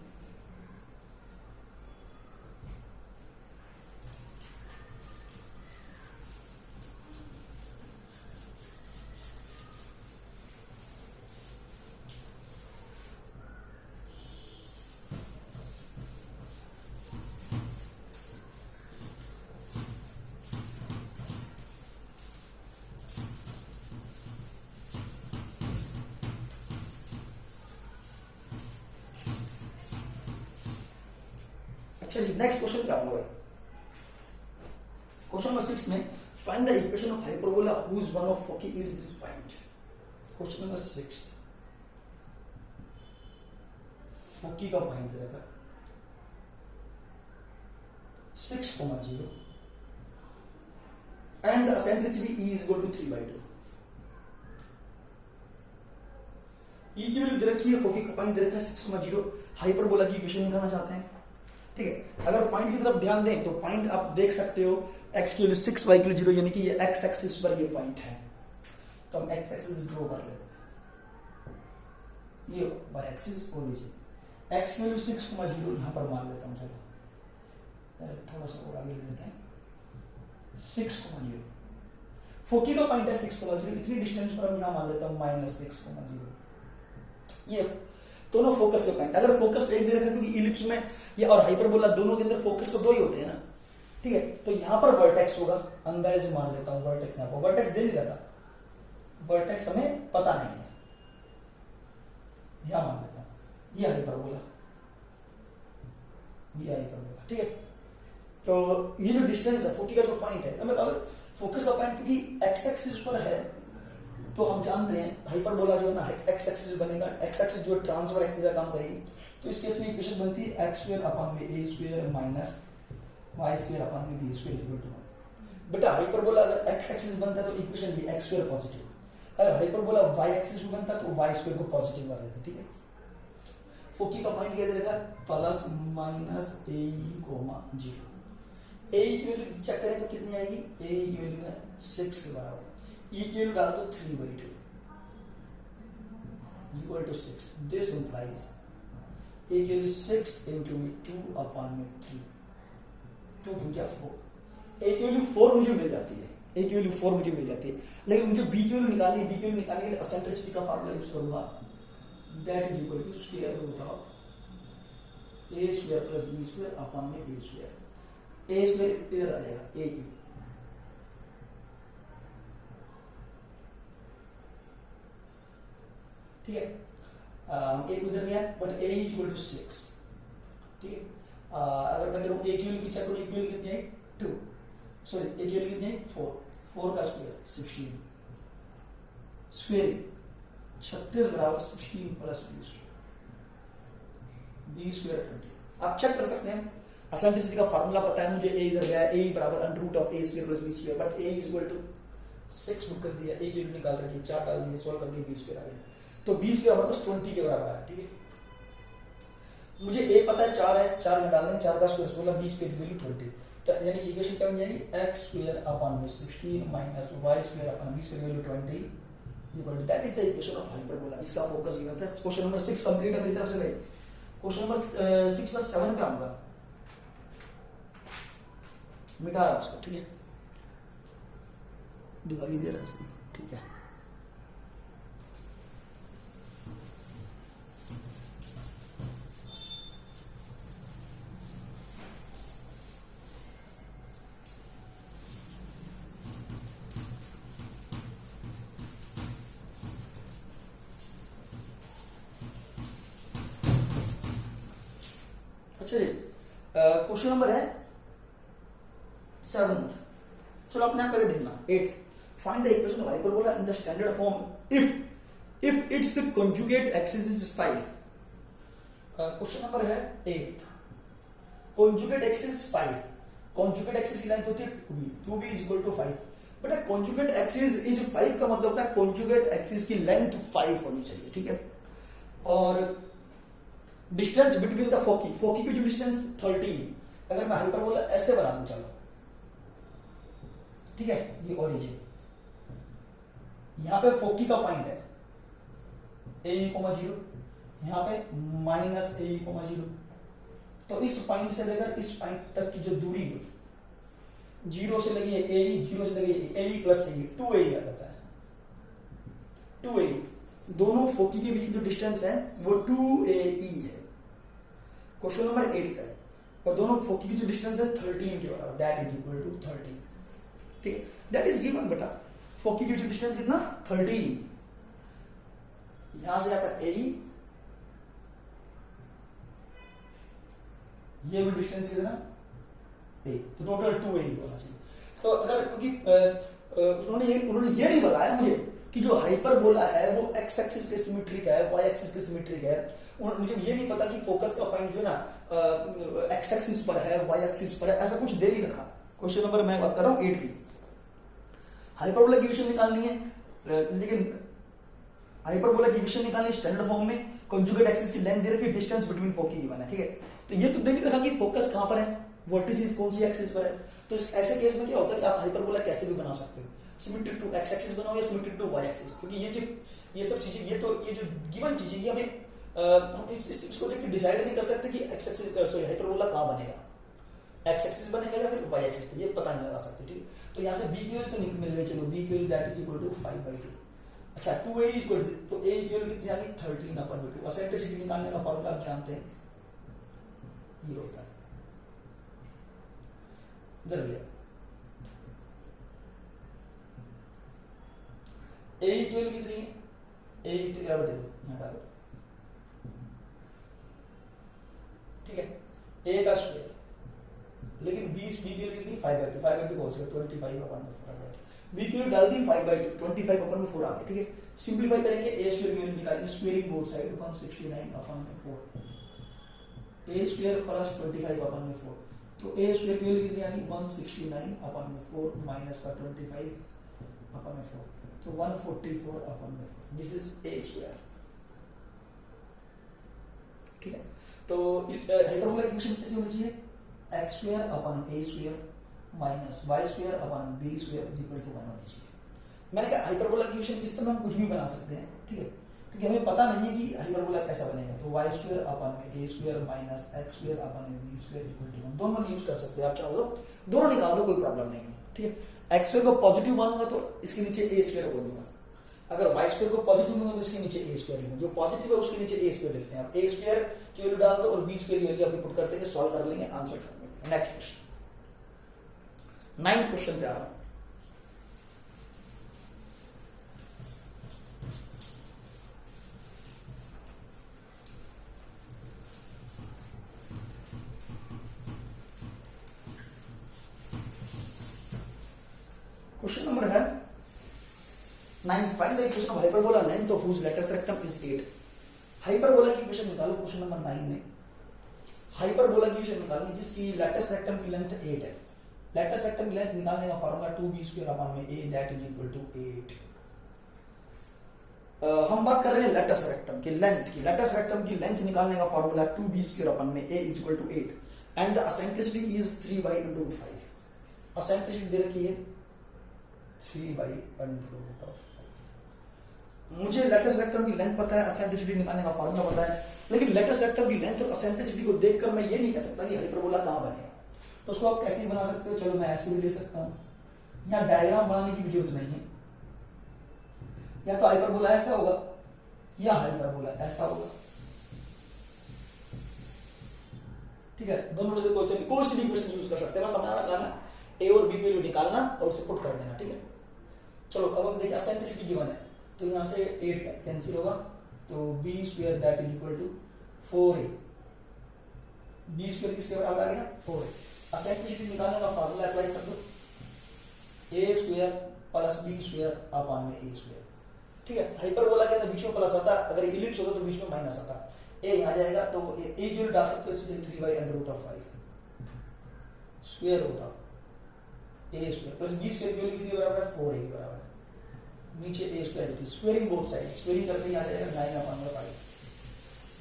अच्छा जी, नेक्स्ट क्वेश्चन क्या होगा, क्वेश्चन नंबर 6 में find the equation of hyperbola whose one of foci is this point. Question number 6 foci का पॉइंट दे रखा 6,0 and the eccentricity e is equal to 3/2। e की वैल्यू दे रखी है, फोकी का पॉइंट दे रखा है 6,0, हाइपरबोला की इक्वेशन निकालना चाहते हैं, ठीक है। अगर पॉइंट की तरफ ध्यान दें तो पॉइंट आप देख सकते हो x की वैल्यू 6, y की वैल्यू 0, यानी कि ये x एक्सिस पर ये पॉइंट है, तो हम x एक्सिस ड्रॉ कर लेते हैं, ये y एक्सिस ओरिजिन, x की वैल्यू 6,0 यहां पर मान लेता हूं, चलो थोड़ा सा और आगे ले लेते हैं, 6,0 फोकी का पॉइंट है 6,0, इतनी डिस्टेंस पर हम यहां मान लेता हूं -6,0। ये दोनों फोकस के पॉइंट, अगर फोकस एक दे रखा क्योंकि इलिप्स में ये और हाइपरबोला दोनों के अंदर फोकस तो 2 ही होते हैं ना, ठीक है, तो यहां पर वर्टेक्स होगा, अंदाज मान लेता हूं वर्टेक्स, यहां पर वर्टेक्स दे नहीं रखा, वर्टेक्स हमें पता नहीं है, यहां मान लेता हूं ये हाइपरबोला, ये हाइपरबोला, ठीक है। तो ये जो डिस्टेंस है फोकी का जो पॉइंट है, अगर फोकस का पॉइंट क्योंकि एक्स एक्सिस पर है तो हम जानते हैं हाइपरबोला जो है ना एक्स एक्सिस बनेगा, एक्स एक्सिस जो ट्रांसफर एक्सिस का काम करेगी, तो इस केस में इक्वेशन बनती है x स्क्वायर अपॉन में a square minus y square upon में b स्क्वायर इक्वल टू 1। बेटा हाइपरबोला अगर x एक्सिस बनता है तो इक्वेशन ये x स्क्वायर पॉजिटिव, अगर हाइपरबोला y एक्सिस में बनता तो y स्क्वायर को पॉजिटिव कर देते, ठीक है। फोकी का पॉइंट क्या दे रखा प्लस माइनस a,0, a की वैल्यू चेक करें तो कितनी आएगी, a की वैल्यू है 6 के बराबर, e की वैल्यू डाल दो 3/2 equal to 6, this implies a की वैल्यू 6 into 2 upon में 3, 2 2 जा 4, a की वैल्यू 4 मुझे मिल जाती है, a की वैल्यू 4 मुझे मिल जाती है, लेकिन मुझे b की वैल्यू निकालनी है, b की वैल्यू निकालने के लिए एसेंट्रिसिटी का फार्मूला यूज करूंगा, that is equal to square root of a square plus b square upon में a स्क्वायर, a स्क्वायर इधर आ जाएगा a, ठीक है, ए को इधर लिया but a is equal to 6, ठीक है। अगर मैं करूँ ए की वैल्यू चेक करूँ, ए की वैल्यू कितनी है 2, सॉरी ए की वैल्यू कितनी है 4, 4 का स्क्वायर 16, स्क्वायरिंग 36 बराबर 16 प्लस बी स्क्वायर 20। आप चेक कर सकते हैं, एसेंट्रिसिटी का फार्मूला पता है मुझे, ए इधर गया, ए बराबर under root of a square plus b square, but a is equal to 6 put कर दिया, ए की वैल्यू निकाल रखी, 4 डाल दिए, सॉल्व करके बी स्क्वायर आ गया, तो बी स्क्वायर हमारे पास 20 के बराबर आया, ठीक है। मुझे ए पता है 4 है, 4 में डाल देंगे, 4 का स्क्वायर 16, बी स्क्वायर वैल्यू 20, तो यानी कि इक्वेशन क्या बन जाएगी, x स्क्वायर अपॉन में 16 minus y square upon b square value 20 equal to, that is the equation of hyperbola. इसका फोकस गिवन था, क्वेश्चन नंबर 6 कंप्लीट है मेरी तरफ से भाई। क्वेश्चन नंबर 6 प्लस 7 पे आऊंगा, मिटा रहा उसको, ठीक है, दिखाई दे रहा है, ठीक है। अच्छा जी, क्वेश्चन नंबर है 7th, चलो अपने आप करके देखना। 8th, find the equation of hyperbola in the standard form if it's conjugate axis is 5। Question number है 8th, conjugate axis 5, conjugate axis की लेंथ होती है 2b, 2b is equal to 5, बेटा कंजुगेट एक्सिस इज 5 का मतलब होता है कंजुगेट एक्सिस की लेंथ 5 होनी चाहिए, ठीक है। और डिस्टेंस बिटवीन द फोकी, फोकी की जो डिस्टेंस 13, अगर मैं हाइपरबोला ऐसे बना दूं, चलो ठीक है, ये ओरिजिन, यहां पे फोकी का पॉइंट है a,0, यहां पे माइनस a,0, तो इस पॉइंट से लेकर इस पॉइंट तक की जो दूरी है, 0 से लगी है a, 0 से लगी है a प्लस a, 2a आ जाता है, 2a, दोनों फोकी के बीच जो डिस्टेंस है वो 2ae है। क्वेश्चन नंबर 8 है, और दोनों फोकी की जो डिस्टेंस है 13 के बराबर, दैट इज इक्वल टू 13, ठीक है, दैट इज गिवन बेटा। फोकी की जो डिस्टेंस कितना 13, यहां से आता ए, ये भी डिस्टेंस कितना ए, तो टोटल 2a होना चाहिए। तो अगर क्योंकि उन्होंने ये नहीं बताया मुझे कि जो हाइपरबोला है वो एक्स एक्सिस के सिमेट्रिक है, वाई एक्सिस के सिमेट्रिक है, मुझे ये नहीं पता कि फोकस का पॉइंट जो है ना एक्स एक्सिस पर है, वाई एक्सिस पर है, ऐसा कुछ दे नहीं रखा। क्वेश्चन नंबर मैं बात कर रहा हूं 8 की, हाइपरबोला की इक्वेशन निकालनी है, लेकिन हाइपरबोला की इक्वेशन निकालनी स्टैंडर्ड फॉर्म में, कंजुगेट एक्सिस की लेंथ दे रखी, डिस्टेंस बिटवीन फोकी गिवन है, ठीक है। तो ये तो दे नहीं रखा कि फोकस कहां पर है, वर्टिसिस कौन सी एक्सिस पर है। तो ऐसे केस में क्या होता है कि आप हाइपरबोला कैसे भी बना सकते हो, सिमेट्रिक टू एक्स एक्सिस बनाओ या सिमेट्रिक टू वाई एक्सिस, क्योंकि ये सब चीजें, ये जो गिवन चीजें, ये हमें हम इसको देख के डिसाइड नहीं कर सकते कि एक्स एक्सिस सॉरी हाइपरबोला कहां बनेगा, एक्स एक्सिस बनेगा या फिर वाई एक्सिस, ये पता नहीं लगा सकते, ठीक है। तो यहाँ से बी की वैल्यू तो मिल गई, चलो बी की value that is equal to 5/2। अच्छा 2a इज इक्वल टू, तो a की वैल्यू कितनी आ गई 13/2। एसेंट्रिसिटी निकालने का फार्मूला आप जानते हैं, ये होता है, इधर लिया a की वैल्यू कितनी है, a की बराबर दे दो, यहाँ डालो, ठीक है, a का स्क्वायर, लेकिन b की वैल्यू कितनी 5/2, 5/2 को 25/4 आ गया, b की वैल्यू डाल दी 5/2, 25/4 आ गया, ठीक है। सिंपलीफाई करेंगे, a स्क्वायर की वैल्यू निकालेंगे, squaring both side 169/4, a square plus 25/4, तो a स्क्वायर की वैल्यू कितनी आ गई 169/4 माइनस का 25/4, तो 144/4, दिस इज a स्क्वायर, ठीक है। तो इस हाइपरबोला की इक्वेशन कैसे होनी चाहिए, x square upon a square minus y square upon b square equal to 1 होनी चाहिए। मैंने कहा हाइपरबोला की इक्वेशन इस समय हम कुछ भी बना सकते हैं, ठीक है, क्योंकि हमें पता नहीं है कि हाइपरबोला कैसा बनेगा, तो y square upon a square minus x square upon b square equal to 1, दोनों यूज कर सकते हैं, आप चाहो तो दोनों निकाल दो, कोई प्रॉब्लम नहीं है, ठीक है। x स्क्वायर को पॉजिटिव मानूंगा तो इसके नीचे a स्क्वायर बोलूंगा, अगर y स्क्वायर को पॉजिटिव लूंगा तो इसके नीचे a स्क्वायर लिखूंगा, जो पॉजिटिव है उसके नीचे a स्क्वायर लिखते हैं। आप a स्क्वायर की वैल्यू डाल दो और b स्क्वायर की वैल्यू पुट करते हैं, सॉल्व कर लेंगे, आंसर कर लेंगे। नेक्स्ट क्वेश्चन, 9th क्वेश्चन पे आ रहा हूं। क्वेश्चन नंबर है 9, find the equation of hyperbola length of whose latus rectum is 8। Hyperbola की इक्वेशन निकालो क्वेश्चन नंबर 9 में। हाइपरबोला की इक्वेशन निकालनी जिसकी लेटस रेक्टम की लेंथ 8 है। लेटस रेक्टम की लेंथ निकालने का फॉर्मूला 2b² अपॉन में a that is equal to 8। हम बात कर रहे हैं लेटस रेक्टम की लेंथ की। लेटस रेक्टम की लेंथ निकालने का फॉर्मूला 2b² अपॉन में a is equal to 8 and the eccentricity is 3/√5। Eccentricity दे रखी है 3/√5। मुझे लेटस रेक्टम की लेंथ पता है, एसेंट्रिसिटी निकालने का फॉर्मूला पता है, लेकिन लेटस रेक्टम की लेंथ और एसेंट्रिसिटी को देखकर मैं ये नहीं कह सकता कि हाइपरबोला कहां बनेगा। तो उसको आप कैसे बना सकते हो? चलो मैं ऐसे भी ले सकता हूं, यहां डायग्राम बनाने की भी जरूरत नहीं है। या तो हाइपरबोला ऐसा होगा या हाइपरबोला ऐसा होगा, ठीक है। दोनों में से कोई सी भी इक्वेशन यूज कर सकते हैं, बस हमारा काम है ए और बी की वैल्यू निकालना और उसे पुट कर देना, ठीक है। चलो अब हम देखिए एसेंट्रिसिटी गिवन है, तो यहां से 8 कैंसिल होगा, तो b² that is equal to 4a। b² किसके बराबर आ गया? 4a। एसेंट्रिसिटी निकालने का फार्मूला अप्लाई कर दो, a² प्लस b² अपॉन में a², ठीक है। हाइपरबोला के अंदर बीच में प्लस आता है, अगर इलिप्स होता तो बीच में माइनस आता। a यहां जाएगा तो a की वैल्यू डाल सकते हो सीधे 3/√5 square root of a² plus b² की वैल्यू कितनी बराबर है? 4a के बराबर है। नीचे a², squaring both side, squaring करते ही आ जाएगा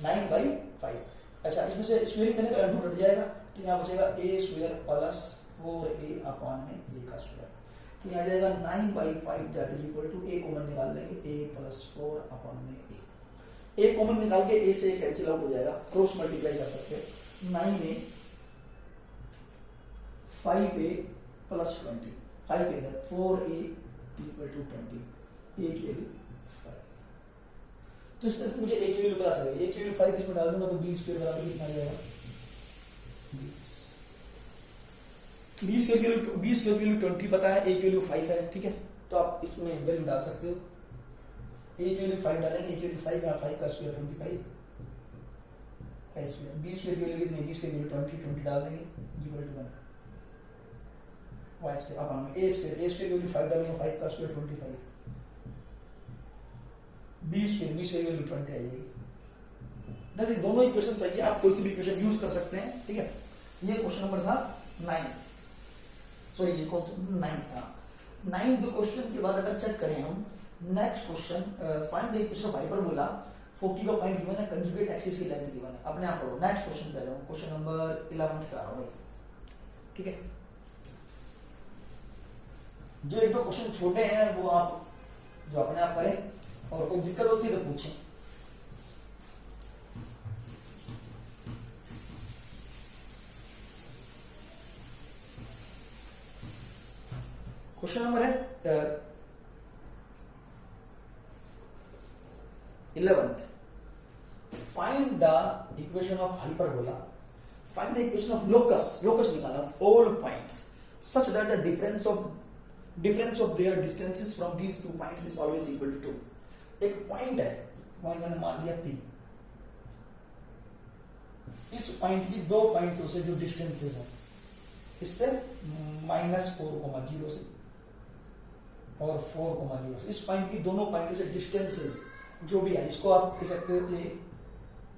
9/5। अच्छा, इसमें से स्क्वेयरिंग करने पर रूट हट जाएगा, तो यहाँ बचेगा a² प्लस 4a अपॉन में a का स्क्वायर, तो यहाँ जाएगा 9/5 that is equal to a common निकाल लेंगे a प्लस 4 अपॉन में a कॉमन निकाल के a से कैंसिल आउट हो जाएगा, क्रॉस मल्टीप्लाई कर सकते हैं। 9 5a प्लस 20, 5a है 4a इक्वल टू 20, a की वैल्यू 5। तो इस तरह से मुझे a की वैल्यू पता चलेगी। a की वैल्यू 5 इसमें डाल दूंगा तो b² बराबर कितना आ जाएगा? b² की वैल्यू 20 पता है, a की वैल्यू 5 है, ठीक है। तो आप इसमें वैल्यू डाल सकते हो, a की वैल्यू 5 डालेंगे, a की वैल्यू 5 यहाँ 5 का स्क्वायर 25 है स्क्वायर, b² की वैल्यू कितनी? b² की वैल्यू 20 डाल देंगे इक्वल टू 1 y² अपॉन में a² की वैल्यू 5 डालेंगे, 5 का स्क्वायर 25, b² की वैल्यू 20 आ जाएगी। जैसे दोनों इक्वेशन सही है, आप कोई सी भी इक्वेशन यूज कर सकते हैं, ठीक है। ये क्वेश्चन नंबर था 9, सॉरी ये कौन सा 9 था। 9 क्वेश्चन के बाद अगर चेक करें हम next question, find the equation of hyperbola 40 का पॉइंट गिवन है, कंजुगेट एक्सिस की लेंथ गिवन है। अपने आप करो, नेक्स्ट क्वेश्चन पे आ जाओ, क्वेश्चन नंबर 11 पे आ रहा हूं, ठीक है। जो एक दो क्वेश्चन छोटे हैं वो आप जो अपने आप करें, और कोई दिक्कत होती है तो पूछें। क्वेश्चन नंबर है 11th, find the equation of hyperbola, find the equation of locus निकालना of all points such that the difference of their distances from these two points is always equal to 2। एक पॉइंट है, पॉइंट मैंने मान लिया P, इस पॉइंट की दो पॉइंटों से जो डिस्टेंसेस है, इससे -4,0 से और 4,0 से, इस पॉइंट की दोनों पॉइंटों से डिस्टेंसेस जो भी है, इसको आप कह सकते हो A,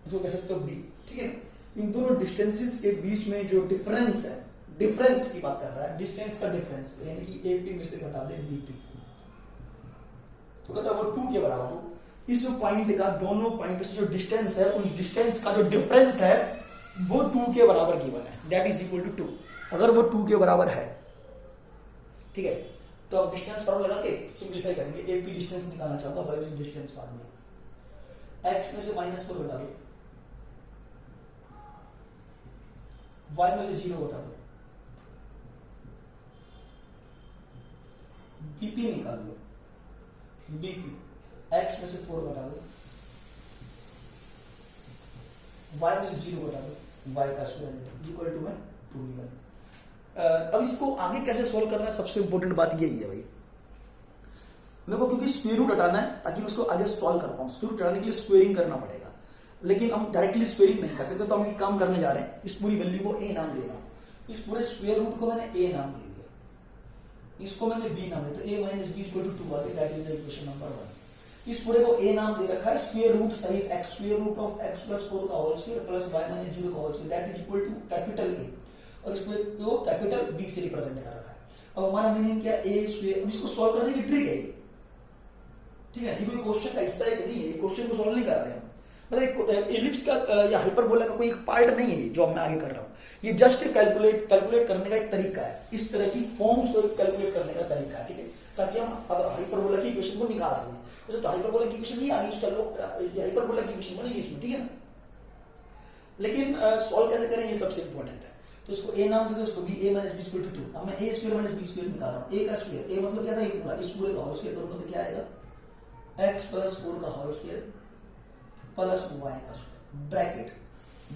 इसको कह सकते हो B, ठीक है। इन दोनों डिस्टेंसेस के बीच में जो डिफरेंस है, डिफरेंस की बात कर रहा है, डिस्टेंस का डिफरेंस, यानी कि AP में से घटा दे BP, तो कहता है वो 2 के बराबर हो। इस पॉइंट का दोनों पॉइंट से जो डिस्टेंस है, उस डिस्टेंस का जो डिफरेंस है वो 2 के बराबर गिवन है, दैट इज इक्वल टू 2। अगर वो 2 के बराबर है, ठीक है, तो अब डिस्टेंस फॉर्मूला लगा के सिंपलीफाई करेंगे। AP डिस्टेंस निकालना चाहूंगा by using distance formula, x में से -4 घटा दो, y में से 0 घटा दो, BP निकाल लो, BP x में से 4 घटा दो, y में से 0 घटा दो, y का स्क्वायर इक्वल टू 1 2 1। अब इसको आगे कैसे सोल्व करना है, सबसे इंपॉर्टेंट बात यही है भाई, मेरे को क्योंकि स्क्वायर रूट हटाना है ताकि मैं इसको आगे सॉल्व कर पाऊं। स्क्वायर रूट हटाने के लिए स्क्वेयरिंग करना पड़ेगा, लेकिन हम डायरेक्टली स्क्वेयरिंग नहीं कर सकते, तो हम एक काम करने जा रहे हैं, इस पूरी वैल्यू को a नाम दे रहा हूं, इस पूरे स्क्वायर रूट को मैंने a नाम दे दिया। इसको मैंने बी नाम दिया, तो a minus b equal to 2 आ गया, that is the equation number 1। इस पूरे को a नाम दे रखा है स्क्वायर रूट सहित x square root of x plus 4 का whole square plus y minus 0 का whole square, that is equal to capital A, और इसको कैपिटल B से रिप्रेजेंट कर रखा है। अब हमारा मीनिंग क्या, a स्क्वायर, अब इसको सॉल्व करने की ट्रिक है, ठीक है, ये कोई क्वेश्चन का हिस्सा है कि नहीं है, ये क्वेश्चन को सॉल्व नहीं कर रहे हैं, मतलब एलिप्स का या हाइपरबोला का कोई एक पार्ट नहीं है जो मैं आगे कर रहा हूँ, ये जस्ट कैलकुलेट करने का एक तरीका है, इस तरह की फॉर्म्स को कैलकुलेट करने का तरीका है, ठीक है, ताकि हम अब हाइपरबोला की इक्वेशन को निकाल सकें। तो हाइपरबोला की इक्वेशन नहीं आ रही, उसका लोग हाइपरबोला की इक्वेशन बनेगी इसमें, ठीक है ना, लेकिन सॉल्व कैसे करें ये सबसे इंपॉर्टेंट है। तो इसको a नाम दे दो, इसको b a minus b equal to 2। अब मैं a square minus b square निकाल रहा हूँ, a का स्क्वायर, a मतलब क्या था, ये पूरा, इस पूरे का होल स्क्वायर करूंगा तो क्या आएगा, x प्लस 4 का होल स्क्वायर प्लस y का स्क्वायर, ब्रैकेट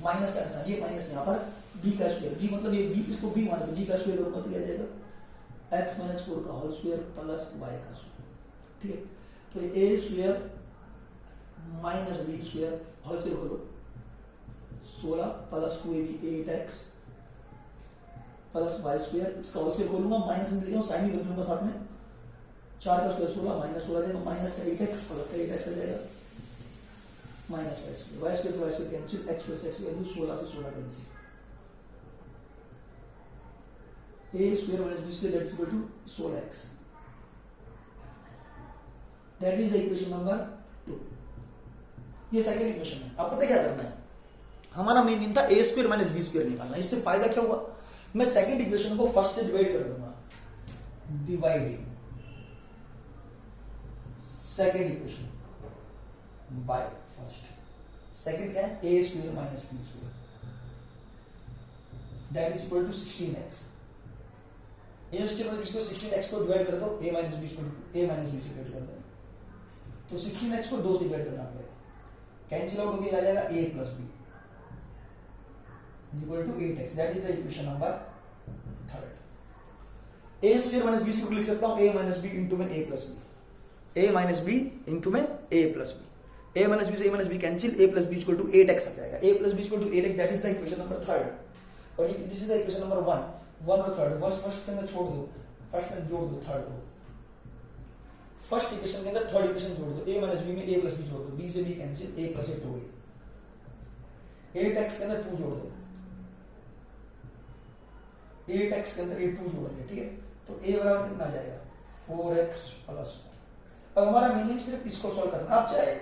माइनस का निशान, ये माइनस यहाँ पर b का स्क्वायर, b मतलब ये b, इसको b मान दो, b का स्क्वायर करूंगा तो क्या जाएगा, x माइनस 4 का होल स्क्वायर प्लस y का स्क्वायर, ठीक है। तो a square minus b square whole square खोलो, 16 plus 2ab 8x plus y square, इसका होल स्क्वायर खोलूंगा, माइनस में लिखूंगा, साइन भी बदलूंगा साथ में, 4 का स्क्वायर 16 माइनस 16 देगा, माइनस का 8x प्लस का 8x आ जाएगा, माइनस y स्क्वायर से y square cancel, x plus x value 16 से 16 cancel, a square minus b square that is equal to 16x, that is the equation number 2। ये सेकंड इक्वेशन है। अब पता क्या करना है, हमारा मेन दिन था a square minus b square निकालना। इससे फायदा क्या हुआ, मैं सेकंड इक्वेशन को फर्स्ट से डिवाइड कर दूंगा, dividing second equation by first, second क्या है, a square minus b square that is equal to 16x, a square minus b को 16x को डिवाइड कर दो, a माइनस b को a माइनस b से डिवाइड कर दो, तो 16x को 2 से डिवाइड करना पड़ेगा, कैंसिल आउट हो गया, आ जाएगा a plus b equal to 8x, that is the equation number 3। a square minus b square लिख सकता हूं a माइनस b इंटू में a plus b, a minus b into में a plus b, a minus b से a minus b cancel, a plus b equal to 8x आ जाएगा, a plus b equal to 8x, that is the equation number 3। और this is the equation number 1 और थर्ड, फर्स्ट के अंदर छोड़ दो, फर्स्ट में जोड़ दो थर्ड को, फर्स्ट इक्वेशन के अंदर थर्ड इक्वेशन जोड़ दो, a माइनस b में a प्लस b जोड़ दो, b से b कैंसिल, a प्लस 8 हो गई, 8x के अंदर 2 जोड़ दो, 8x के अंदर ये 2 जोड़ दे, ठीक है, तो a बराबर कितना आ जाएगा, 4x प्लस 4। अब हमारा मीनिंग सिर्फ इसको सॉल्व करना, आप चाहे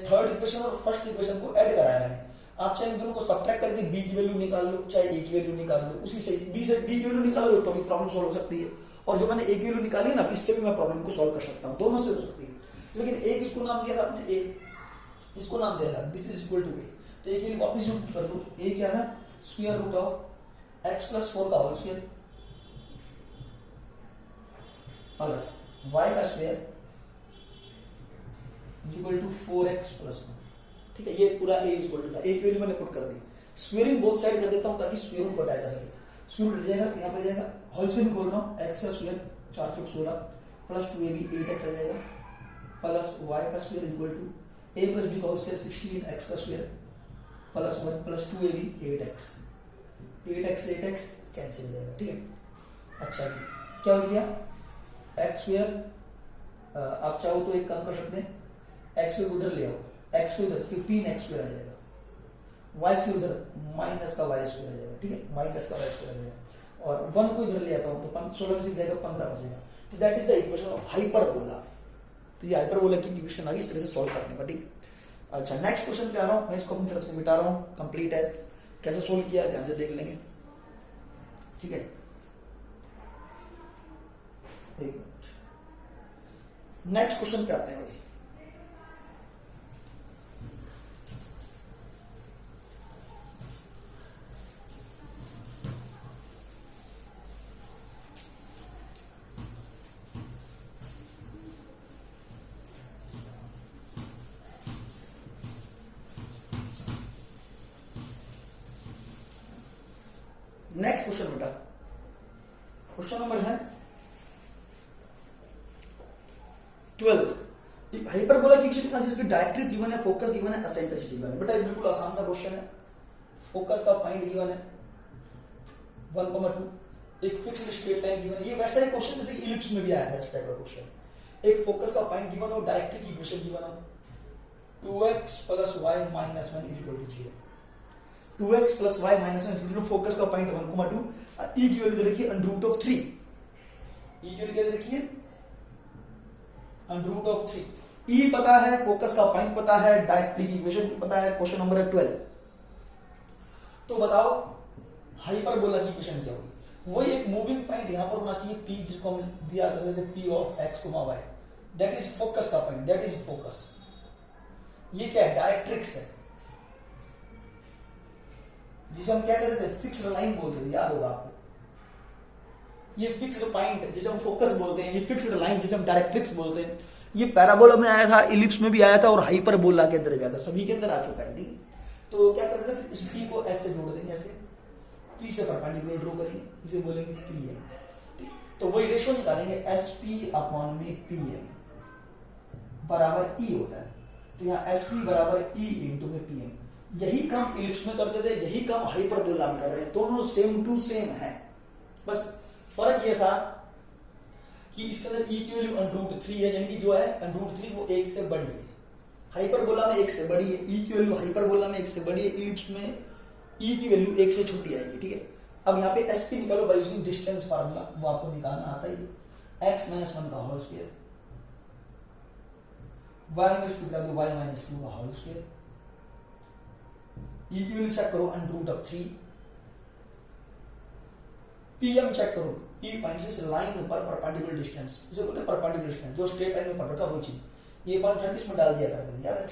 थर्ड इक्वेशन और फर्स्ट इक्वेशन को ऐड कराया मैंने, आप चाहे दोनों को सब्ट्रैक्ट करके b की वैल्यू निकाल लो, चाहे a की वैल्यू निकाल लो, उसी से b से b की वैल्यू निकालो तो भी प्रॉब्लम सॉल्व हो सकती है, और जो मैंने a की वैल्यू निकाली है ना, इससे भी मैं प्रॉब्लम को सॉल्व कर सकता हूँ, दोनों से हो सकती है। लेकिन एक इसको नाम दिया था आपने, a इसको नाम दिया था this is equal to a, तो a की वैल्यू वापस कर दो, a क्या है, square root of x plus 4 का होल स्क्वायर प्लस y का square equal to 4x plus 1, ठीक है, ये पूरा a इक्वल टू था, एक वैल्यू मैंने पुट कर दी, स्क्वेयरिंग बोथ साइड कर देता हूं ताकि स्क्वेयर रूट बताया जा सके, स्क्वेयर रूट जाएगा तो यहाँ पे जाएगा, होल स्क्वायर खोल रहा हूँ, x का स्क्वायर 4 चौक 16 प्लस 2ab 8x आ जाएगा, प्लस y का square equal to a plus b का होल स्क्वायर 16x का square plus 1 plus 2ab 8x, 8x cancel हो जाएगा, ठीक है। अच्छा क्या हो गया, x स्क्वायर आप चाहो तो एक काम कर सकते हैं, x स्क्वायर उधर ले आओ, x को इधर 15x स्क्वायर आ जाएगा, y स्क्वायर उधर माइनस का y स्क्वायर आ जाएगा, ठीक है, माइनस का y स्क्वायर आ जाएगा, और 1 को इधर ले आता हूं तो 16 में से जाएगा 15 बचेगा, तो that is the equation of hyperbola. तो ये हाइपरबोला की इक्वेशन आ गई, इस तरह से सॉल्व करने का, ठीक है। अच्छा नेक्स्ट क्वेश्चन पे आ रहा हूं, मैं इसको अपनी तरफ से मिटा रहा हूं, कंप्लीट है, कैसे सोल्व किया ध्यान से देख लेंगे, ठीक है। एक मिनट, नेक्स्ट क्वेश्चन पे आते हैं भाई। नेक्स्ट क्वेश्चन बेटा, क्वेश्चन नंबर है 12। हाइपरबोला की इक्वेशन जिसकी डायरेक्ट्रिस गिवन है, फोकस गिवन है, एसेंट्रिसिटी गिवन है। बेटा बिल्कुल आसान सा क्वेश्चन है, फोकस का पॉइंट गिवन है 1,2, एक फिक्स्ड स्ट्रेट लाइन गिवन है, ये वैसा ही क्वेश्चन जैसे इलिप्स में भी आया है इस टाइप का क्वेश्चन। एक फोकस का पॉइंट गिवन हो, डायरेक्ट्रिक इक्वेशन गिवन हो, 2x + y - 1 = 0, 2x + y - 1 = 0, focus का पॉइंट 1,2, e की वैल्यू दे रखी है √3, e की वैल्यू क्या दे रखी है √3, e पता है, फोकस का पॉइंट पता है, डायरेक्ट्रिक इक्वेशन पता है, क्वेश्चन नंबर है 12। तो बताओ हाइपरबोला की इक्वेशन क्या होगी? वही एक मूविंग पॉइंट यहां पर होना चाहिए P, जिसको हम दिया करते थे P of x, y, that is focus का पॉइंट, दैट इज फोकस। ये क्या है? डायरेक्ट्रिक्स है, जिसे हम क्या कहते थे? फिक्स्ड लाइन बोलते थे, याद होगा आपको। ये फिक्स्ड पॉइंट जिसे हम फोकस बोलते हैं, ये फिक्स्ड लाइन जिसे हम डायरेक्ट्रिक्स बोलते हैं, ये पैराबोला में आया था, इलिप्स में भी आया था और हाइपरबोला के अंदर गया था, सभी के अंदर आ चुका है। ठीक, तो क्या करते थे? इस P को S से जोड़ देंगे, ऐसे P से परपेंडिकुलर ड्रॉ करेंगे, इसे बोलेंगे PM। ठीक, तो वही रेशो निकालेंगे, SP/PM बराबर E होता है, तो यहाँ SP बराबर E इंटू में PM। यही काम इलिप्स में करते थे, यही काम हाइपरबोला में कर रहे हैं, दोनों सेम टू सेम है, बस फर्क ये था कि इसके अंदर E की वैल्यू √3 है, यानी कि जो है √3 वो 1 से बड़ी है, हाइपरबोला में 1 से बड़ी है, E की वैल्यू हाइपरबोला में 1 से बड़ी है, इलिप्स में E की वैल्यू 1 से छोटी आएगी। ठीक है, अब यहाँ पे SP निकालो बाय यूजिंग डिस्टेंस फार्मूला, वो आपको निकालना आता ही, x - 1 का होल स्क्वायर, y - 2 का y - 2 का होल स्क्वायर, E की वैल्यू चेक करो √3, PM चेक करो, P पॉइंट से लाइन पर परपेंडिकुलर डिस्टेंस, इसे बोलते हैं परपेंडिकुलर डिस्टेंस, जो स्ट्रेट लाइन में पड़ रखा वो चीज, ये पॉइंट हम इसमें डाल दिया करते थे, याद है?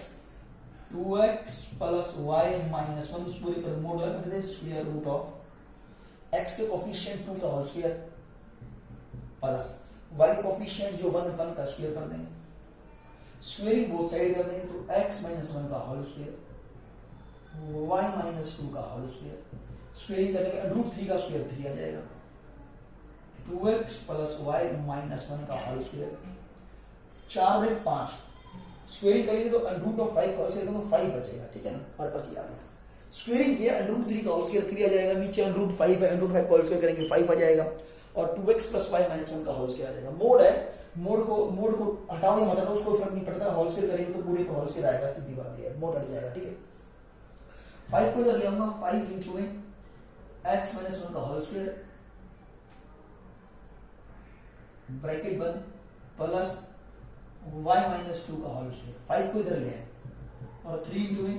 2x + y - 1 इस पूरी पर मोड लगाते थे, स्क्वायर रूट ऑफ x के कोफिशिएंट 2 का whole square plus y coefficient जो 1 का स्क्वायर कर देंगे, स्क्वेयरिंग बोथ साइड कर देंगे, तो x - 1 का होल स्क्वायर, y - 2 का होल स्क्वायर, स्क्वेयरिंग करने के √3 का स्क्वायर 3 आ जाएगा, 2x + y - 1 का होल स्क्वायर, 4 और 1 5, स्क्वेयरिंग करेंगे तो √5 का होल स्क्वायर, तो 5 बचेगा। ठीक है ना, और बस ये आ गया, स्क्वेयरिंग किया √3 का होल स्क्वायर 3 आ जाएगा, नीचे √5 है, √5 का होल स्क्वायर करेंगे 5 आ जाएगा, और 2x + y - 1 का होल स्क्वायर आ जाएगा। मोड है, मोड को हटाओ या मत हटाओ, उसको फर्क नहीं पड़ता, होल स्क्वायर करेंगे तो पूरे का होल स्क्वायर आएगा, सीधी बात है, मोड हट जाएगा। ठीक है, 5 को इधर ले आऊंगा, 5 इंटू में x - 1 का होल स्क्वायर ब्रैकेट बंद प्लस y - 2 का होल स्क्वायर, 5 को इधर ले आए, और 3 इंटू में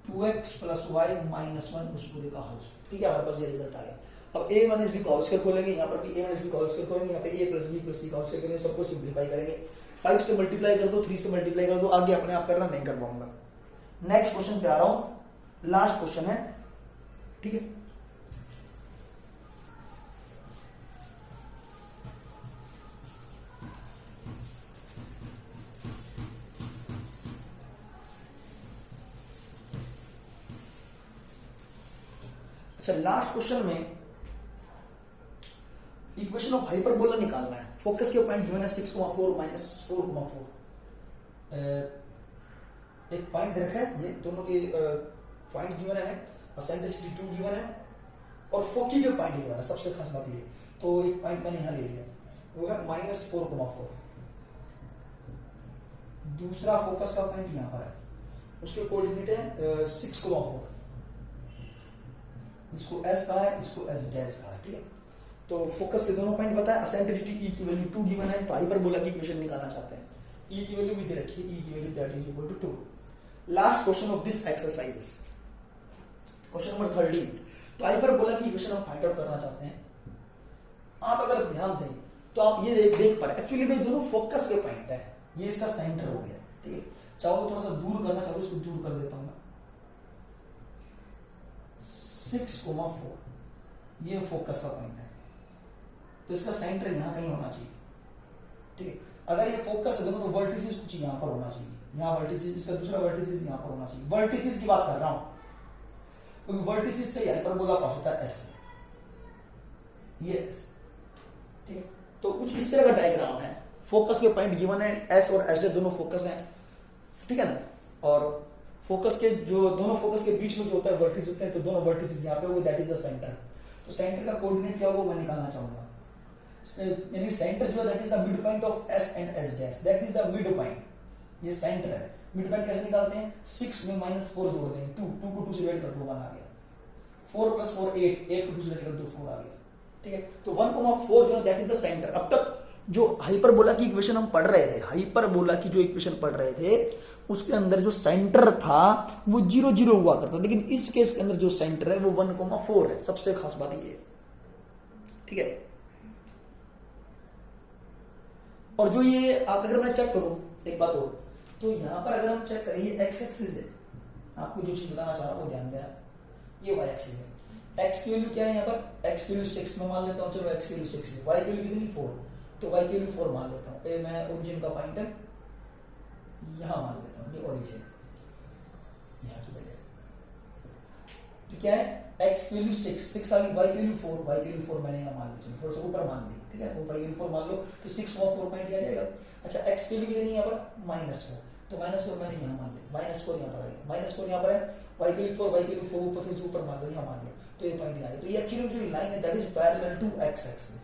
2x + y - 1 उस पूरे का होल स्क्वायर। ठीक है, हमारे पास ये रिजल्ट आ गया। अब a - b का होल स्क्वायर खोलेंगे, यहाँ पर भी a - b का होल स्क्वायर खोलेंगे, यहाँ पे a + b + c का होल स्क्वायर करेंगे, सबको सिंपलीफाई करेंगे, 5 से मल्टीप्लाई कर दो, 3 से मल्टीप्लाई कर दो, आगे अपने आप करना नहीं कर पाऊंगा। नेक्स्ट क्वेश्चन पे आ रहा हूं, लास्ट क्वेश्चन है। ठीक है, अच्छा लास्ट क्वेश्चन में इक्वेशन ऑफ हाइपरबोला निकालना है, फोकस के पॉइंट गिवन है 6,4 - 4,4, एक पॉइंट रखा है, ये दोनों के पॉइंट गिवन है, एसेंट्रिसिटी 2 गिवन है और फोकी के पॉइंट गिवन है, सबसे खास बात ये, तो एक पॉइंट मैंने यहां ले लिया, वो है -4,4, दूसरा फोकस का पॉइंट यहां पर है, उसके कोऑर्डिनेट है 6,4, इसको S कहा है, इसको S डैश कहा है। ठीक है, तो फोकस के दोनों पॉइंट बताया, एसेंट्रिसिटी E की वैल्यू 2 गिवन है, तो हाइपरबोला की इक्वेशन निकालना चाहते हैं, E की वैल्यू भी दे रखी है, E की value that is equal to 2। Last question of this exercise, question number 13, तो हाइपरबोला की इक्वेशन हम फाइंड आउट करना चाहते हैं। आप अगर ध्यान दें तो आप ये देख पा रहे, एक्चुअली में दोनों फोकस के पॉइंट है, ये इसका सेंटर हो गया। ठीक है, चाहो तो थोड़ा सा दूर करना चाहते, इसको दूर कर देता हूं मैं, 6,4, ये फोकस का पॉइंट है, तो इसका सेंटर यहां कहीं होना चाहिए। ठीक है, अगर ये फोकस है तो वर्टिसेस कुछ यहां पर होना चाहिए, यहां वर्टिसेस, इसका दूसरा वर्टिसेस यहां पर होना चाहिए, वर्टिसेस की बात कर रहा हूं, क्योंकि वर्टिसेस से हाइपरबोला पास होता है S, ये S। ठीक है, तो कुछ इस तरह का डायग्राम है, फोकस के पॉइंट गिवन है, S और S दोनों फोकस हैं। ठीक है ना, और फोकस के जो दोनों फोकस के बीच में जो होता है वर्टिस होते हैं, तो दोनों वर्टिसेस यहाँ पे होंगे, दैट इज द सेंटर। तो सेंटर का कोऑर्डिनेट क्या होगा वो मैं निकालना चाहूंगा। यानी सेंटर जो है that is the mid point of S and S dash, that is the mid point, ये सेंटर है। मिड पॉइंट कैसे निकालते हैं, 6 में -4 जोड़ देंगे, 2 को 2 से डिवाइड कर दो 1 आ गया, 4 + 4 8, 8 को 2 से डिवाइड कर दो 4 आ गया, ठीक है। तो 1,4 जो है दैट इज द सेंटर। अब तक जो हाइपरबोला की इक्वेशन हम पढ़ रहे थे, हाइपरबोला की जो इक्वेशन पढ़ रहे थे उसके अंदर जो सेंटर था वो 0 0 हुआ करता, लेकिन इस केस के अंदर जो सेंटर है वो 1,4 है। सबसे खास बात ये है, ठीक है। और जो ये अगर मैं चेक करूं एक बात और, तो यहां पर अगर हम चेक करें ये एक्स एक्सिस है, आपको जो चीज बताना चाह रहा हूं वो ध्यान देना, ये वाई एक्सिस है। एक्स की वैल्यू क्या है यहाँ पर, एक्स की वैल्यू 6 में मान लेता हूं, चलो एक्स की वैल्यू 6 है, वाई की वैल्यू कितनी 4, तो वाई की वैल्यू 4 मान लेता हूं। ए मैं ओरिजिन का पॉइंट है यहां मान लेता हूं, ये ओरिजिन यहां की वैल्यू, तो क्या है एक्स की वैल्यू 6 आ गई, वाई की वैल्यू 4, वाई की वैल्यू 4 मैंने यहां मान ली, चलो थोड़ा सा ऊपर मान ली, ठीक है। तो वाई की वैल्यू 4 मान लो तो 6 और 4 पॉइंट आ जाएगा। अच्छा एक्स की वैल्यू कितनी है यहाँ पर -4, तो -4 मैंने यहां मान ली, -4 यहां पर आ गया, -4 यहां पर है, वाई की वैल्यू 4, वाई की वैल्यू 4 ऊपर से ऊपर मान लो, यहां मान लो, तो ये पॉइंट आ गया। तो ये एक्चुअली जो लाइन है that is parallel to x axis,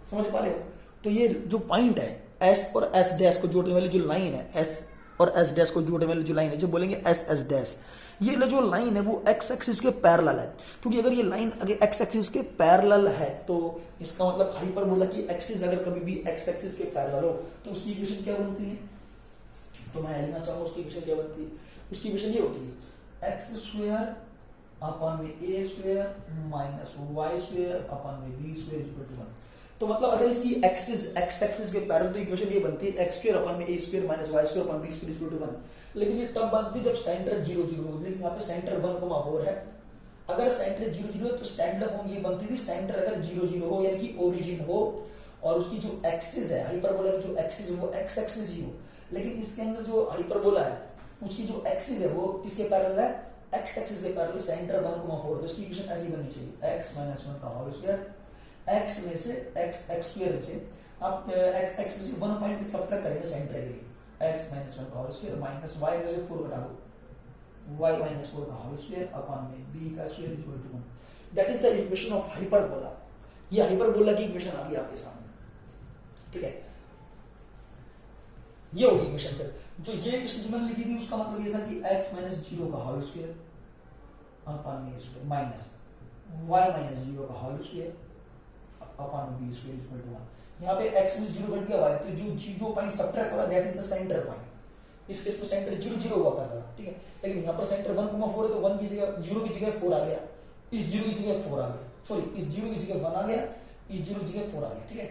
समझ पा रहे हो। तो ये जो पॉइंट है एस और एस डैश को जोड़ने वाली जो लाइन है, एस और एस डैश को जोड़ने वाली जो लाइन है, जो बोलेंगे एस एस डैश, ये जो लाइन है वो एक्स एक्सिस के पैरेलल है। क्योंकि अगर ये लाइन अगर एक्स एक्सिस के पैरेलल है तो इसका मतलब हाइपरबोला की एक्सिस अगर कभी भी एक्स एक्सिस के पैरेलल हो तो उसकी इक्वेशन क्या बनती है, तो मैं लिखना चाहूंगा उसकी इक्वेशन क्या बनती है। उसकी इक्वेशन ये होती है एक्स स्क्वायर अपॉन में A square minus Y square upon में बी स्क्वायर इक्वल टू 1। तो मतलब अगर इसकी एक्सिस एक्स एक्सिस के पैरेलल तो इक्वेशन ये बनती है एक्स स्क्वायर अपॉन में A square minus Y square upon B square equal to 1। लेकिन ये तब बनती है जब सेंटर 0 0 हो, लेकिन यहाँ पे सेंटर 1,4 है। अगर सेंटर 0 0 है तो स्टैंडर्ड फॉर्म ये बनती थी सेंटर अगर 0 0 हो यानी कि ओरिजिन हो और उसकी जो एक्सिस है हाइपरबोला की जो एक्सिस है वो एक्स एक्सिस ही हो, लेकिन इसके अंदर जो हाइपरबोला है उसकी जो एक्सिस है वो किसके पैरेलल है, एक्स एक्सिस के पैरेलल, सेंटर 1,4। तो इसकी इक्वेशन ऐसी बननी चाहिए x - 1 का होल स्क्वायर, x में से x स्क्वायर में से आप x में से 1 पॉइंट सब्ट्रैक्ट करेंगे सेंटर के लिए, x - 1 का होल स्क्वायर माइनस y में से 4 घटा दो, y - 4 का होल स्क्वायर अपॉन में b का square equal to 1। That is the equation of hyperbola. ये हाइपरबोला की इक्वेशन आ गई आपके सामने, ठीक है। ये होगी इक्वेशन। फिर जो ये इक्वेशन जो मैंने लिखी थी उसका मतलब ये था कि x - 0 का होल स्क्वायर अपॉन में स्क्वायर माइनस y - 0 का whole square upon b square equal to 1। यहाँ पे x में 0 घट गया y, तो जो पॉइंट सब्ट्रैक्ट हो रहा है that is the centre point. इस केस में सेंटर 0 0 हुआ कर रहा है, ठीक है। लेकिन यहाँ पर सेंटर 1,4 है तो 1 की जगह 0 की जगह 4 आ गया, इस 0 की जगह 4 आ गया, सॉरी इस 0 की जगह 1 आ गया, इस 0 की जगह 4 आ गया, ठीक है।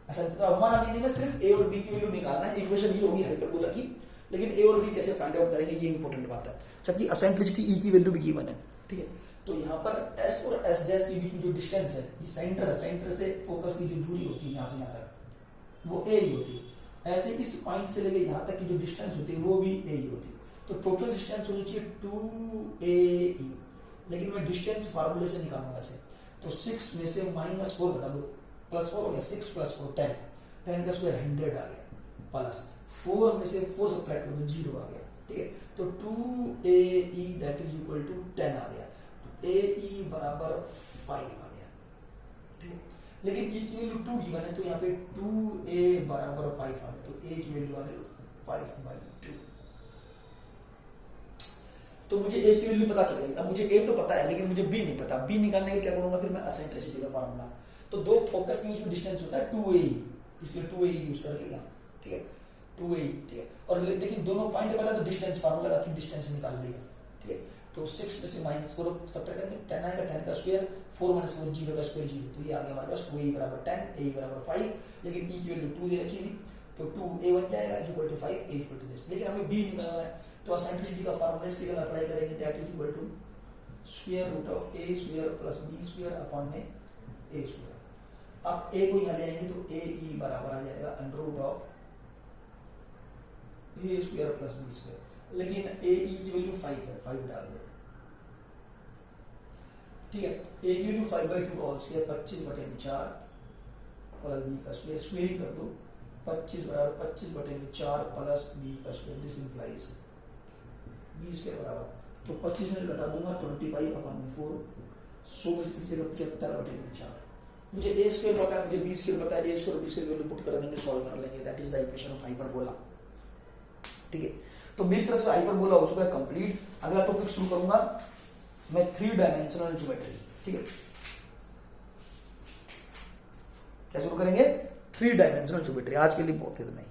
अच्छा तो हमारा मीनिंग है सिर्फ a और b की वैल्यू निकालना है, इक्वेशन ये होगी हाइपरबोला की, लेकिन a और b कैसे फाइंड आउट करेंगे ये इंपॉर्टेंट बात है। जबकि एसेंट्रिसिटी e की वैल्यू भी गिवन है, ठीक है। तो यहाँ पर s और s डैश के बीच में जो डिस्टेंस है, ये सेंटर है, सेंटर से फोकस की जो दूरी होती है यहाँ से यहाँ तक वो a ही होती है। ऐसे इस पॉइंट से लेकर यहाँ तक की जो डिस्टेंस होती है वो भी a ही होती है। तो टोटल डिस्टेंस होनी चाहिए 2ae, लेकिन मैं डिस्टेंस फार्मूले से निकालूंगा ऐसे, तो 6 में से -4 घटा दो, +4 हो गया, 6 + 4 10, 10 का स्क्वायर 100 आ गया, प्लस 4 में से 4 सब्ट्रैक्ट कर दो 0 आ गया, ठीक है। तो 2ae that is equal to 10 आ गया, तो ae बराबर 5 आ गया, ठीक है। लेकिन e की वैल्यू 2 गिवन है तो यहाँ पे 2a बराबर 5 आ गया, तो a की वैल्यू आ गई 5/2। तो मुझे a की वैल्यू पता चल गई। अब मुझे a तो पता है लेकिन मुझे b नहीं पता, b निकालने के लिए क्या करूंगा, फिर मैं एसेंट्रिसिटी का फार्मूला, तो दो फोकस के बीच में डिस्टेंस होता है 2ae, इसलिए 2ae यूज कर लिया, ठीक है, 2ae, ठीक है। और लेकिन दोनों पॉइंट पता तो डिस्टेंस फार्मूला लगा के डिस्टेंस निकाल लिया, ठीक है। तो 6 में से -4 सब्ट्रैक्ट करेंगे, 10 आएगा, 10 का स्क्वायर 4 - 4 0 का स्क्वायर 0, तो ये आ गया हमारे पास 2ae बराबर 10, ae बराबर 5, लेकिन e की वैल्यू 2 दे रखी थी तो 2a बन जाएगा equal to 5, a equal to this. लेकिन हमें b निकालना है तो एसेंट्रिसिटी का फार्मूला इसके लिए अप्लाई करेंगे, that is equal to square root of a square plus b square upon में a स्क्वायर। अब a को यहां ले आएंगे तो ae बराबर आ जाएगा √ of a square plus b square, लेकिन ae की वैल्यू 5 है, 5 डाल दो, ठीक है। a की वैल्यू 5/2 का होल स्क्वायर 25/4 प्लस b का स्क्वायर, स्क्वायरिंग कर दो, 25 बराबर 25/4 प्लस b का square, this implies b square बराबर तो 25 में घटा दूंगा 25/4, 100 में से 75/4। मुझे ए स्क्वायर पता है, मुझे बी स्क्वायर पता है, A square B square value put कर देंगे, सॉल्व कर लेंगे। That is the equation of hyperbola. ठीक है, तो मेरी तरफ से हाइपरबोला हो चुका है कंप्लीट। अगला टॉपिक शुरू करूंगा मैं 3 डायमेंशनल ज्योमेट्री। ठीक है, क्या शुरू करेंगे? 3 डायमेंशनल ज्योमेट्री। आज के लिए बहुत इतना ही।